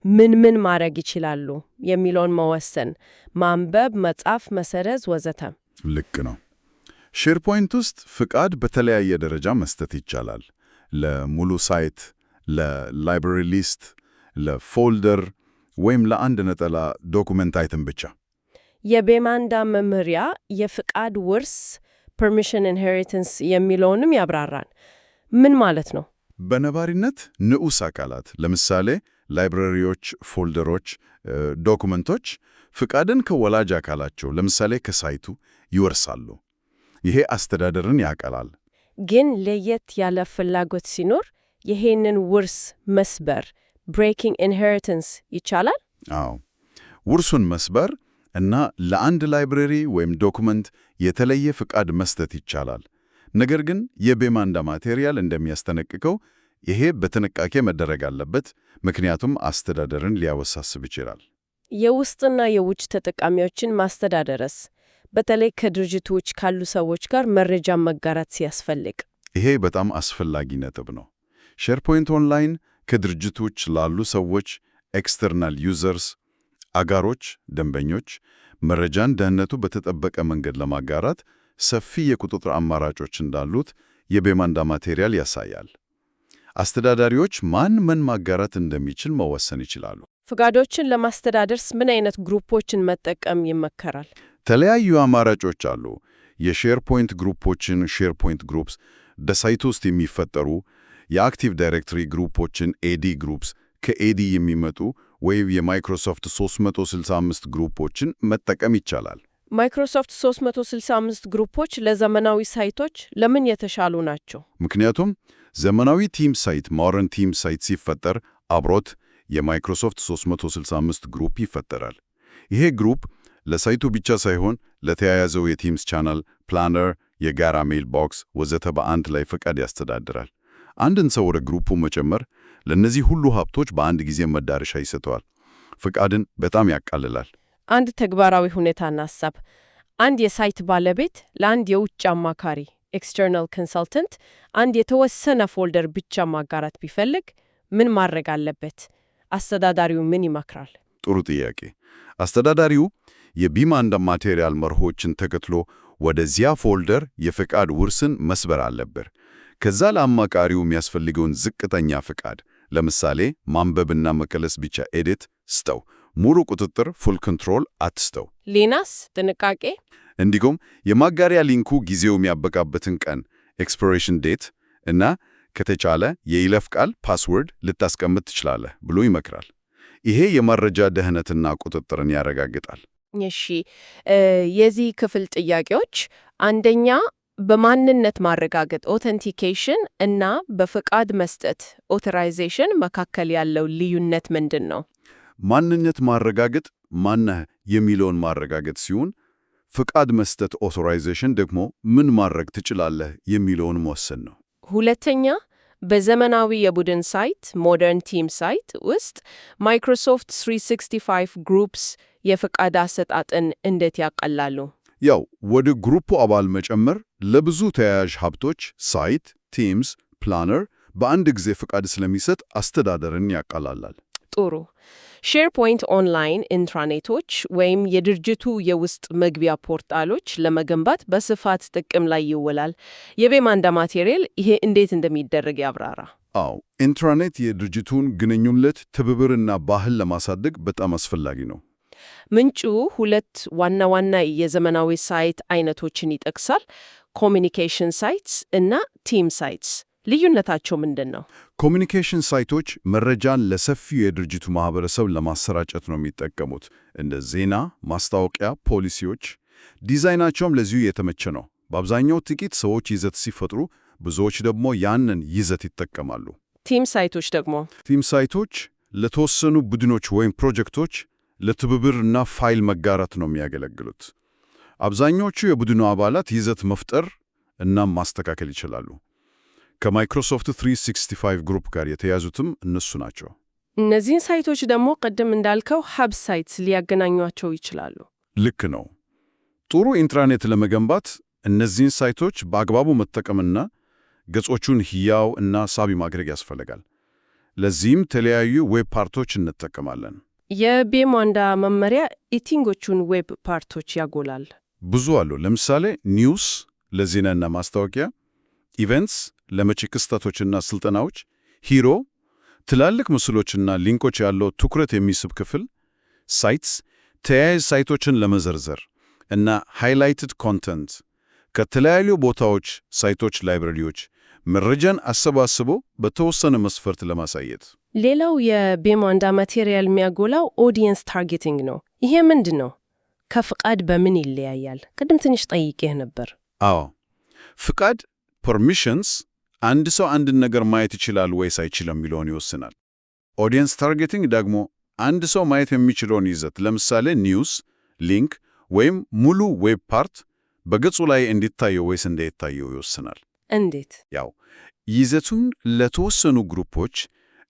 ምን ማድረግ ይችላሉ የሚለውን መወሰን፣ ማንበብ፣ መጻፍ፣ መሰረዝ ወዘተ። ልክ ነው። ሼርፖይንት ውስጥ ፍቃድ በተለያየ ደረጃ መስጠት ይቻላል። ለሙሉ ሳይት፣ ለላይብረሪ ሊስት፣ ለፎልደር ወይም ለአንድ ነጠላ ዶኩመንት አይተም ብቻ። የቤማንዳ መመሪያ የፍቃድ ውርስ ፐርሚሽን ኢንሄሪታንስ የሚለውንም ያብራራል። ምን ማለት ነው? በነባሪነት ንዑስ አካላት ለምሳሌ ላይብረሪዎች፣ ፎልደሮች፣ ዶኩመንቶች ፍቃድን ከወላጅ አካላቸው ለምሳሌ ከሳይቱ ይወርሳሉ። ይሄ አስተዳደርን ያቀላል። ግን ለየት ያለ ፍላጎት ሲኖር ይሄንን ውርስ መስበር ብሬኪንግ ኢንሄሪታንስ ይቻላል? አዎ፣ ውርሱን መስበር እና ለአንድ ላይብረሪ ወይም ዶኩመንት የተለየ ፍቃድ መስጠት ይቻላል። ነገር ግን የቤማንዳ ማቴሪያል እንደሚያስጠነቅቀው ይሄ በጥንቃቄ መደረግ አለበት፣ ምክንያቱም አስተዳደርን ሊያወሳስብ ይችላል። የውስጥና የውጭ ተጠቃሚዎችን ማስተዳደርስ? በተለይ ከድርጅቶች ካሉ ሰዎች ጋር መረጃ መጋራት ሲያስፈልግ፣ ይሄ በጣም አስፈላጊ ነጥብ ነው። ሼርፖይንት ኦንላይን ከድርጅቶች ላሉ ሰዎች ኤክስተርናል ዩዘርስ፣ አጋሮች፣ ደንበኞች መረጃን ደህንነቱ በተጠበቀ መንገድ ለማጋራት ሰፊ የቁጥጥር አማራጮች እንዳሉት የቤማንዳ ማቴሪያል ያሳያል። አስተዳዳሪዎች ምን ማጋራት እንደሚችል መወሰን ይችላሉ። ፍቃዶችን ለማስተዳደርስ ምን አይነት ግሩፖችን መጠቀም ይመከራል? የተለያዩ አማራጮች አሉ። የሼርፖይንት ግሩፖችን ሼርፖይንት ግሩፕስ፣ በሳይት ውስጥ የሚፈጠሩ የአክቲቭ ዳይሬክተሪ ግሩፖችን ኤዲ ግሩፕስ፣ ከኤዲ የሚመጡ ወይም የማይክሮሶፍት 365 ግሩፖችን መጠቀም ይቻላል። ማይክሮሶፍት 365 ግሩፖች ለዘመናዊ ሳይቶች ለምን የተሻሉ ናቸው? ምክንያቱም ዘመናዊ ቲም ሳይት ሞደርን ቲም ሳይት ሲፈጠር አብሮት የማይክሮሶፍት 365 ግሩፕ ይፈጠራል። ይሄ ግሩፕ ለሳይቱ ብቻ ሳይሆን ለተያያዘው የቲምስ ቻናል፣ ፕላነር፣ የጋራ ሜል ቦክስ ወዘተ በአንድ ላይ ፈቃድ ያስተዳድራል። አንድን ሰው ወደ ግሩፑ መጨመር ለእነዚህ ሁሉ ሀብቶች በአንድ ጊዜ መዳረሻ ይሰጠዋል። ፈቃድን በጣም ያቃልላል። አንድ ተግባራዊ ሁኔታና ሐሳብ፣ አንድ የሳይት ባለቤት ለአንድ የውጭ አማካሪ ኤክስተርናል ኮንሰልተንት አንድ የተወሰነ ፎልደር ብቻ ማጋራት ቢፈልግ ምን ማድረግ አለበት? አስተዳዳሪው ምን ይመክራል? ጥሩ ጥያቄ። አስተዳዳሪው የቤማንዳ ማቴሪያል መርሆችን ተከትሎ ወደዚያ ፎልደር የፈቃድ ውርስን መስበር አለበት። ከዛ ለአማካሪው የሚያስፈልገውን ዝቅተኛ ፈቃድ፣ ለምሳሌ ማንበብና መከለስ ብቻ ኤዲት ስጠው። ሙሉ ቁጥጥር ፉል ኮንትሮል አትስተው። ሌናስ ጥንቃቄ፣ እንዲሁም የማጋሪያ ሊንኩ ጊዜው የሚያበቃበትን ቀን ኤክስፓይሬሽን ዴት እና ከተቻለ የይለፍ ቃል ፓስወርድ ልታስቀምጥ ትችላለህ ብሎ ይመክራል። ይሄ የመረጃ ደህንነትና ቁጥጥርን ያረጋግጣል። እሺ፣ የዚህ ክፍል ጥያቄዎች አንደኛ በማንነት ማረጋገጥ ኦተንቲኬሽን እና በፈቃድ መስጠት ኦቶራይዜሽን መካከል ያለው ልዩነት ምንድን ነው? ማንነት ማረጋገጥ ማነህ የሚለውን ማረጋገጥ ሲሆን ፈቃድ መስጠት ኦቶራይዜሽን ደግሞ ምን ማድረግ ትችላለህ የሚለውን መወሰን ነው። ሁለተኛ በዘመናዊ የቡድን ሳይት ሞደርን ቲም ሳይት ውስጥ ማይክሮሶፍት 365 ግሩፕስ የፈቃድ አሰጣጥን እንዴት ያቀላሉ? ያው ወደ ግሩፑ አባል መጨመር ለብዙ ተያያዥ ሀብቶች ሳይት፣ ቲምስ፣ ፕላነር በአንድ ጊዜ ፈቃድ ስለሚሰጥ አስተዳደርን ያቀላላል። ጥሩ። ሼርፖይንት ኦንላይን ኢንትራኔቶች ወይም የድርጅቱ የውስጥ መግቢያ ፖርታሎች ለመገንባት በስፋት ጥቅም ላይ ይውላል። የቤማንዳ ማቴሪያል ይሄ እንዴት እንደሚደረግ ያብራራ። አዎ፣ ኢንትራኔት የድርጅቱን ግንኙነት ትብብርና ባህል ለማሳደግ በጣም አስፈላጊ ነው። ምንጩ ሁለት ዋና ዋና የዘመናዊ ሳይት አይነቶችን ይጠቅሳል፣ ኮሚኒኬሽን ሳይትስ እና ቲም ሳይትስ። ልዩነታቸው ምንድን ነው? ኮሚኒኬሽን ሳይቶች መረጃን ለሰፊው የድርጅቱ ማህበረሰብ ለማሰራጨት ነው የሚጠቀሙት፣ እንደ ዜና፣ ማስታወቂያ፣ ፖሊሲዎች። ዲዛይናቸውም ለዚሁ የተመቸ ነው። በአብዛኛው ጥቂት ሰዎች ይዘት ሲፈጥሩ፣ ብዙዎች ደግሞ ያንን ይዘት ይጠቀማሉ። ቲም ሳይቶች ደግሞ ቲም ሳይቶች ለተወሰኑ ቡድኖች ወይም ፕሮጀክቶች ለትብብር እና ፋይል መጋራት ነው የሚያገለግሉት። አብዛኛዎቹ የቡድኑ አባላት ይዘት መፍጠር እና ማስተካከል ይችላሉ። ከማይክሮሶፍት 365 ግሩፕ ጋር የተያዙትም እነሱ ናቸው። እነዚህን ሳይቶች ደግሞ ቅድም እንዳልከው ሀብ ሳይትስ ሊያገናኟቸው ይችላሉ። ልክ ነው። ጥሩ ኢንትራኔት ለመገንባት እነዚህን ሳይቶች በአግባቡ መጠቀምና ገጾቹን ሕያው እና ሳቢ ማድረግ ያስፈልጋል። ለዚህም የተለያዩ ዌብ ፓርቶች እንጠቀማለን። የቤማንዳ መመሪያ የትኞቹን ዌብ ፓርቶች ያጎላል? ብዙ አሉ። ለምሳሌ ኒውስ ለዜናና ማስታወቂያ፣ ኢቨንትስ ለመጪ ክስተቶችና ስልጠናዎች፣ ሂሮ ትላልቅ ምስሎችና ሊንኮች ያለው ትኩረት የሚስብ ክፍል፣ ሳይትስ ተያያዥ ሳይቶችን ለመዘርዘር እና ሃይላይትድ ኮንተንት ከተለያዩ ቦታዎች፣ ሳይቶች፣ ላይብረሪዎች መረጃን አሰባስቦ በተወሰነ መስፈርት ለማሳየት። ሌላው የቤማንዳ ማቴሪያል የሚያጎላው ኦዲየንስ ታርጌቲንግ ነው። ይሄ ምንድን ነው? ከፍቃድ በምን ይለያያል? ቅድም ትንሽ ጠይቄህ ነበር። አዎ፣ ፍቃድ ፐርሚሽንስ አንድ ሰው አንድን ነገር ማየት ይችላል ወይስ አይችልም የሚለውን ይወስናል። ኦዲየንስ ታርጌቲንግ ደግሞ አንድ ሰው ማየት የሚችለውን ይዘት፣ ለምሳሌ ኒውስ፣ ሊንክ ወይም ሙሉ ዌብ ፓርት በገጹ ላይ እንዲታየው ወይስ እንዳይታየው ይወስናል። እንዴት? ያው ይዘቱን ለተወሰኑ ግሩፖች፣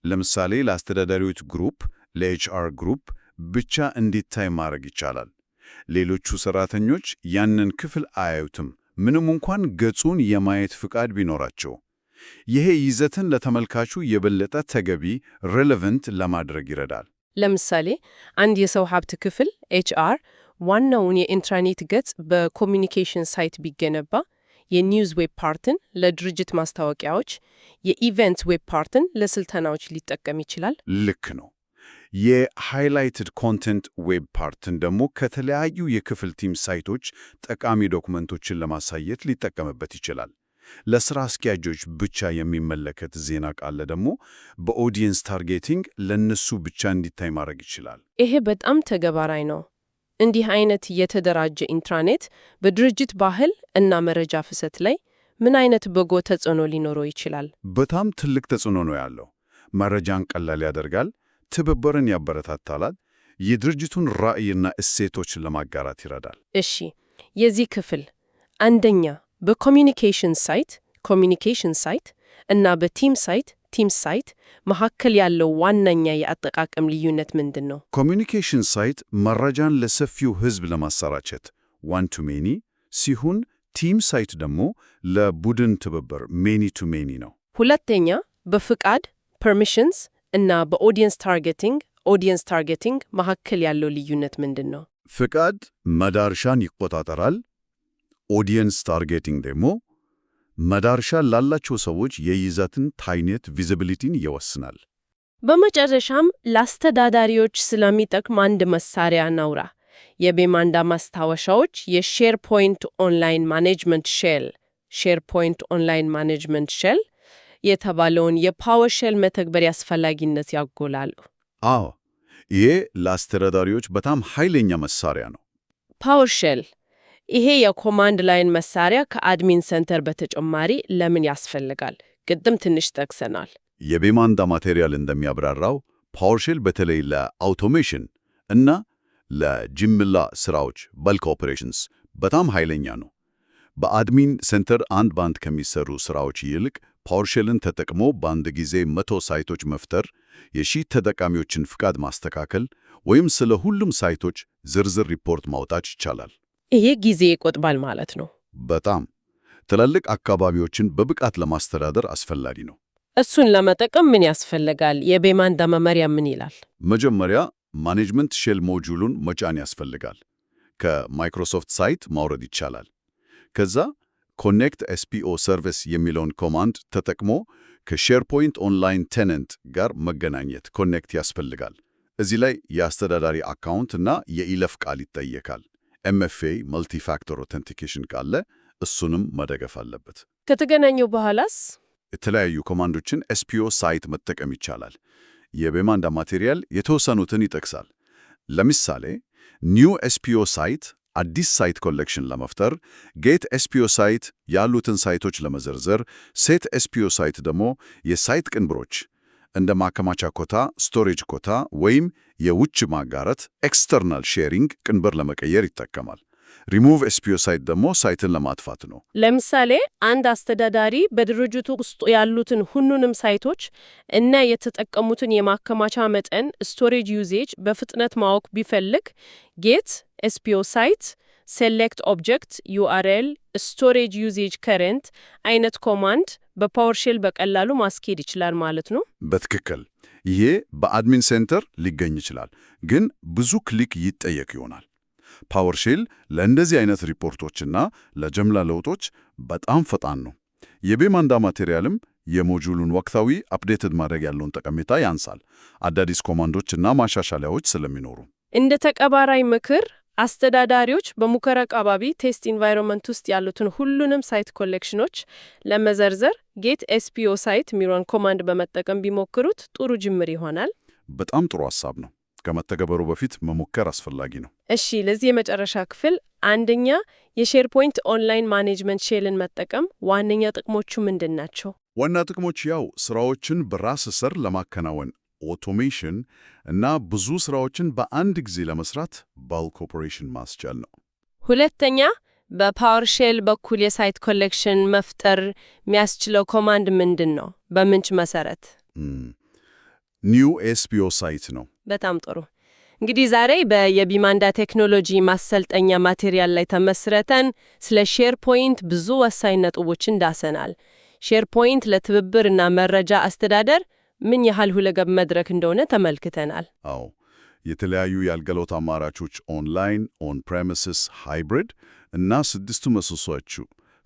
ለምሳሌ ለአስተዳዳሪዎች ግሩፕ፣ ለኤችአር ግሩፕ ብቻ እንዲታይ ማድረግ ይቻላል። ሌሎቹ ሰራተኞች ያንን ክፍል አያዩትም፣ ምንም እንኳን ገጹን የማየት ፍቃድ ቢኖራቸው። ይሄ ይዘትን ለተመልካቹ የበለጠ ተገቢ ሬሌቨንት ለማድረግ ይረዳል። ለምሳሌ አንድ የሰው ሀብት ክፍል ኤችአር ዋናውን የኢንትራኔት ገጽ በኮሚኒኬሽን ሳይት ቢገነባ የኒውዝ ዌብ ፓርትን ለድርጅት ማስታወቂያዎች፣ የኢቨንት ዌብ ፓርትን ለስልጠናዎች ሊጠቀም ይችላል። ልክ ነው። የሃይላይትድ ኮንቴንት ዌብ ፓርትን ደግሞ ከተለያዩ የክፍል ቲም ሳይቶች ጠቃሚ ዶክመንቶችን ለማሳየት ሊጠቀምበት ይችላል። ለስራ አስኪያጆች ብቻ የሚመለከት ዜና ካለ ደግሞ በኦዲየንስ ታርጌቲንግ ለነሱ ብቻ እንዲታይ ማድረግ ይችላል። ይሄ በጣም ተግባራዊ ነው። እንዲህ አይነት የተደራጀ ኢንትራኔት በድርጅት ባህል እና መረጃ ፍሰት ላይ ምን አይነት በጎ ተጽዕኖ ሊኖረው ይችላል? በጣም ትልቅ ተጽዕኖ ነው ያለው። መረጃን ቀላል ያደርጋል፣ ትብብርን ያበረታታል፣ የድርጅቱን ራዕይና እሴቶችን ለማጋራት ይረዳል። እሺ፣ የዚህ ክፍል አንደኛ በኮሚኒኬሽን ሳይት እና በቲም ሳይት መካከል ያለው ዋነኛ የአጠቃቀም ልዩነት ምንድን ነው? ኮሚኒኬሽን ሳይት መረጃን ለሰፊው ሕዝብ ለማሰራጨት ዋን ቱ ሜኒ ሲሆን ቲም ሳይት ደግሞ ለቡድን ትብብር ሜኒ ቱ ሜኒ ነው። ሁለተኛ በፍቃድ ፐርሚሽንስ እና በኦዲየንስ ታርጌቲንግ መካከል ያለው ልዩነት ምንድን ነው? ፍቃድ መዳረሻን ይቆጣጠራል። ኦዲየንስ ታርጌቲንግ ደግሞ መዳረሻ ላላቸው ሰዎች የይዘትን ታይነት ቪዚቢሊቲን ይወስናል። በመጨረሻም ለአስተዳዳሪዎች ስለሚጠቅም አንድ መሳሪያ እናውራ። የቤማንዳ ማስታወሻዎች የሼርፖይንት ኦንላይን ማኔጅመንት ሼል የተባለውን የፓወርሼል መተግበሪያ አስፈላጊነት ያጎላሉ። አዎ፣ ይሄ ለአስተዳዳሪዎች በጣም ኃይለኛ መሳሪያ ነው። ፓወርሼል ይሄ የኮማንድ ላይን መሳሪያ ከአድሚን ሴንተር በተጨማሪ ለምን ያስፈልጋል? ቅድም ትንሽ ጠቅሰናል። የቤማንዳ ማቴሪያል እንደሚያብራራው ፓወርሼል በተለይ ለአውቶሜሽን እና ለጅምላ ስራዎች በልክ ኦፕሬሽንስ በጣም ኃይለኛ ነው። በአድሚን ሴንተር አንድ ባንድ ከሚሰሩ ስራዎች ይልቅ ፓወርሼልን ተጠቅሞ በአንድ ጊዜ 100 ሳይቶች መፍጠር፣ የሺህ ተጠቃሚዎችን ፍቃድ ማስተካከል ወይም ስለ ሁሉም ሳይቶች ዝርዝር ሪፖርት ማውጣት ይቻላል። ይሄ ጊዜ ይቆጥባል ማለት ነው። በጣም ትላልቅ አካባቢዎችን በብቃት ለማስተዳደር አስፈላጊ ነው። እሱን ለመጠቀም ምን ያስፈልጋል? የቤማንዳ መመሪያ ምን ይላል? መጀመሪያ ማኔጅመንት ሼል ሞጁሉን መጫን ያስፈልጋል። ከማይክሮሶፍት ሳይት ማውረድ ይቻላል። ከዛ ኮኔክት ኤስፒኦ ሰርቪስ የሚለውን ኮማንድ ተጠቅሞ ከሼርፖይንት ኦንላይን ቴነንት ጋር መገናኘት ኮኔክት ያስፈልጋል። እዚህ ላይ የአስተዳዳሪ አካውንት እና የይለፍ ቃል ይጠየቃል። MFA መልቲፋክተር ኦተንቲኬሽን ካለ እሱንም መደገፍ አለበት። ከተገናኘው በኋላስ የተለያዩ ኮማንዶችን ኤስፒኦ ሳይት መጠቀም ይቻላል። የቤማንዳ ማቴሪያል የተወሰኑትን ይጠቅሳል። ለምሳሌ ኒው ኤስፒኦ ሳይት አዲስ ሳይት ኮሌክሽን ለመፍጠር፣ ጌት ኤስፒኦ ሳይት ያሉትን ሳይቶች ለመዘርዘር፣ ሴት ኤስፒኦ ሳይት ደግሞ የሳይት ቅንብሮች እንደ ማከማቻ ኮታ፣ ስቶሬጅ ኮታ ወይም የውጭ ማጋራት ኤክስተርናል ሼሪንግ ቅንበር ለመቀየር ይጠቀማል። ሪሙቭ ኤስፒኦ ሳይት ደግሞ ሳይትን ለማጥፋት ነው። ለምሳሌ አንድ አስተዳዳሪ በድርጅቱ ውስጥ ያሉትን ሁሉንም ሳይቶች እና የተጠቀሙትን የማከማቻ መጠን ስቶሬጅ ዩዜጅ በፍጥነት ማወቅ ቢፈልግ ጌት ኤስፒኦ ሳይት ሴሌክት ኦብጀክት ዩአርኤል ስቶሬጅ ዩዜጅ ከረንት አይነት ኮማንድ በፓወርሼል በቀላሉ ማስኬድ ይችላል ማለት ነው። በትክክል ይሄ በአድሚን ሴንተር ሊገኝ ይችላል፣ ግን ብዙ ክሊክ ይጠየቅ ይሆናል። ፓወርሼል ለእንደዚህ አይነት ሪፖርቶችና ለጀምላ ለውጦች በጣም ፈጣን ነው። የቤማንዳ ማቴሪያልም የሞጁሉን ወቅታዊ አፕዴትድ ማድረግ ያለውን ጠቀሜታ ያንሳል፣ አዳዲስ ኮማንዶችና ማሻሻሊያዎች ስለሚኖሩ። እንደ ተቀባራይ ምክር አስተዳዳሪዎች በሙከራ አካባቢ ቴስት ኢንቫይሮንመንት ውስጥ ያሉትን ሁሉንም ሳይት ኮሌክሽኖች ለመዘርዘር ጌት ኤስፒኦ ሳይት ሚሮን ኮማንድ በመጠቀም ቢሞክሩት ጥሩ ጅምር ይሆናል። በጣም ጥሩ ሐሳብ ነው። ከመተግበሩ በፊት መሞከር አስፈላጊ ነው። እሺ፣ ለዚህ የመጨረሻ ክፍል አንደኛ የሼርፖይንት ኦንላይን ማኔጅመንት ሼልን መጠቀም ዋነኛ ጥቅሞቹ ምንድን ናቸው? ዋና ጥቅሞች ያው ስራዎችን በራስ ሰር ለማከናወን ኦቶሜሽን እና ብዙ ስራዎችን በአንድ ጊዜ ለመስራት ባልክ ኦፐሬሽን ማስቻል ነው። ሁለተኛ በፓወርሼል በኩል የሳይት ኮሌክሽን መፍጠር የሚያስችለው ኮማንድ ምንድን ነው? በምንጭ መሰረት ኒው ኤስፒኦ ሳይት ነው። በጣም ጥሩ። እንግዲህ ዛሬ የቤማንዳ ቴክኖሎጂ ማሰልጠኛ ማቴሪያል ላይ ተመስርተን ስለ ሼርፖይንት ብዙ ወሳኝ ነጥቦችን ዳሰናል። ሼርፖይንት ለትብብር እና መረጃ አስተዳደር ምን ያህል ሁለገብ መድረክ እንደሆነ ተመልክተናል። አዎ፣ የተለያዩ የአገልግሎት አማራጮች ኦንላይን፣ ኦን ፕሬሚስስ፣ ሃይብሪድ እና 6ቱ ምሰሶዎቹ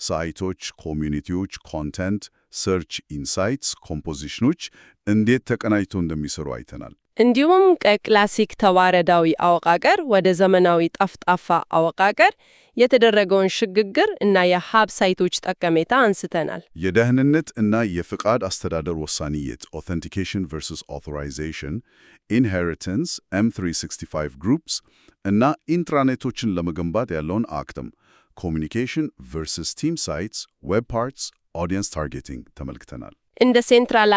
ሳይቶች፣ ኮሚዩኒቲዎች፣ ኮንቴንት፣ ሰርች፣ ኢንሳይትስ፣ ኮምፖዚሽኖች እንዴት ተቀናጅተው እንደሚሰሩ አይተናል። እንዲሁም ከክላሲክ ተዋረዳዊ አወቃቀር ወደ ዘመናዊ ጠፍጣፋ አወቃቀር የተደረገውን ሽግግር እና የሀብ ሳይቶች ጠቀሜታ አንስተናል። የደህንነት እና የፍቃድ አስተዳደር ወሳኝነት authentication versus authorization፣ inheritance፣ M365 groups እና ኢንትራኔቶችን ለመገንባት ያለውን አቅም communication versus team sites፣ web parts፣ audience targeting ተመልክተናል። እንደ ሴንትራል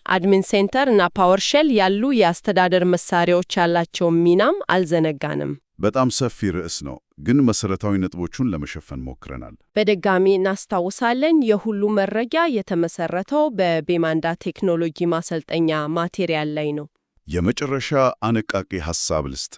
አድሚን ሴንተር እና ፓወርሼል ያሉ የአስተዳደር መሳሪያዎች ያላቸውን ሚናም አልዘነጋንም። በጣም ሰፊ ርዕስ ነው፣ ግን መሰረታዊ ነጥቦቹን ለመሸፈን ሞክረናል። በድጋሚ እናስታውሳለን፣ የሁሉ መረጃ የተመሰረተው በቤማንዳ ቴክኖሎጂ ማሰልጠኛ ማቴሪያል ላይ ነው። የመጨረሻ አነቃቂ ሐሳብ ልስጥ።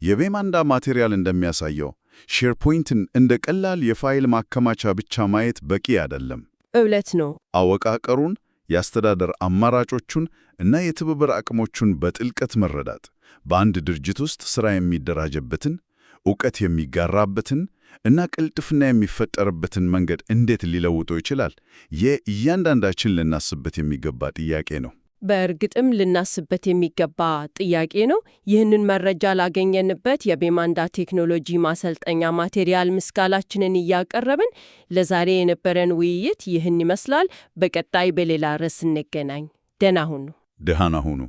የቤማንዳ ማቴሪያል እንደሚያሳየው ሼርፖይንትን እንደ ቀላል የፋይል ማከማቻ ብቻ ማየት በቂ አይደለም። እውነት ነው። አወቃቀሩን፣ የአስተዳደር አማራጮቹን እና የትብብር አቅሞቹን በጥልቀት መረዳት በአንድ ድርጅት ውስጥ ሥራ የሚደራጀበትን፣ ዕውቀት የሚጋራበትን እና ቅልጥፍና የሚፈጠርበትን መንገድ እንዴት ሊለውጠው ይችላል? እያንዳንዳችን ልናስብበት የሚገባ ጥያቄ ነው። በእርግጥም ልናስበት የሚገባ ጥያቄ ነው። ይህንን መረጃ ላገኘንበት የቤማንዳ ቴክኖሎጂ ማሰልጠኛ ማቴሪያል ምስጋናችንን እያቀረብን ለዛሬ የነበረን ውይይት ይህን ይመስላል። በቀጣይ በሌላ ርዕስ እንገናኝ። ደህና ሁኑ። ደህና ሁኑ።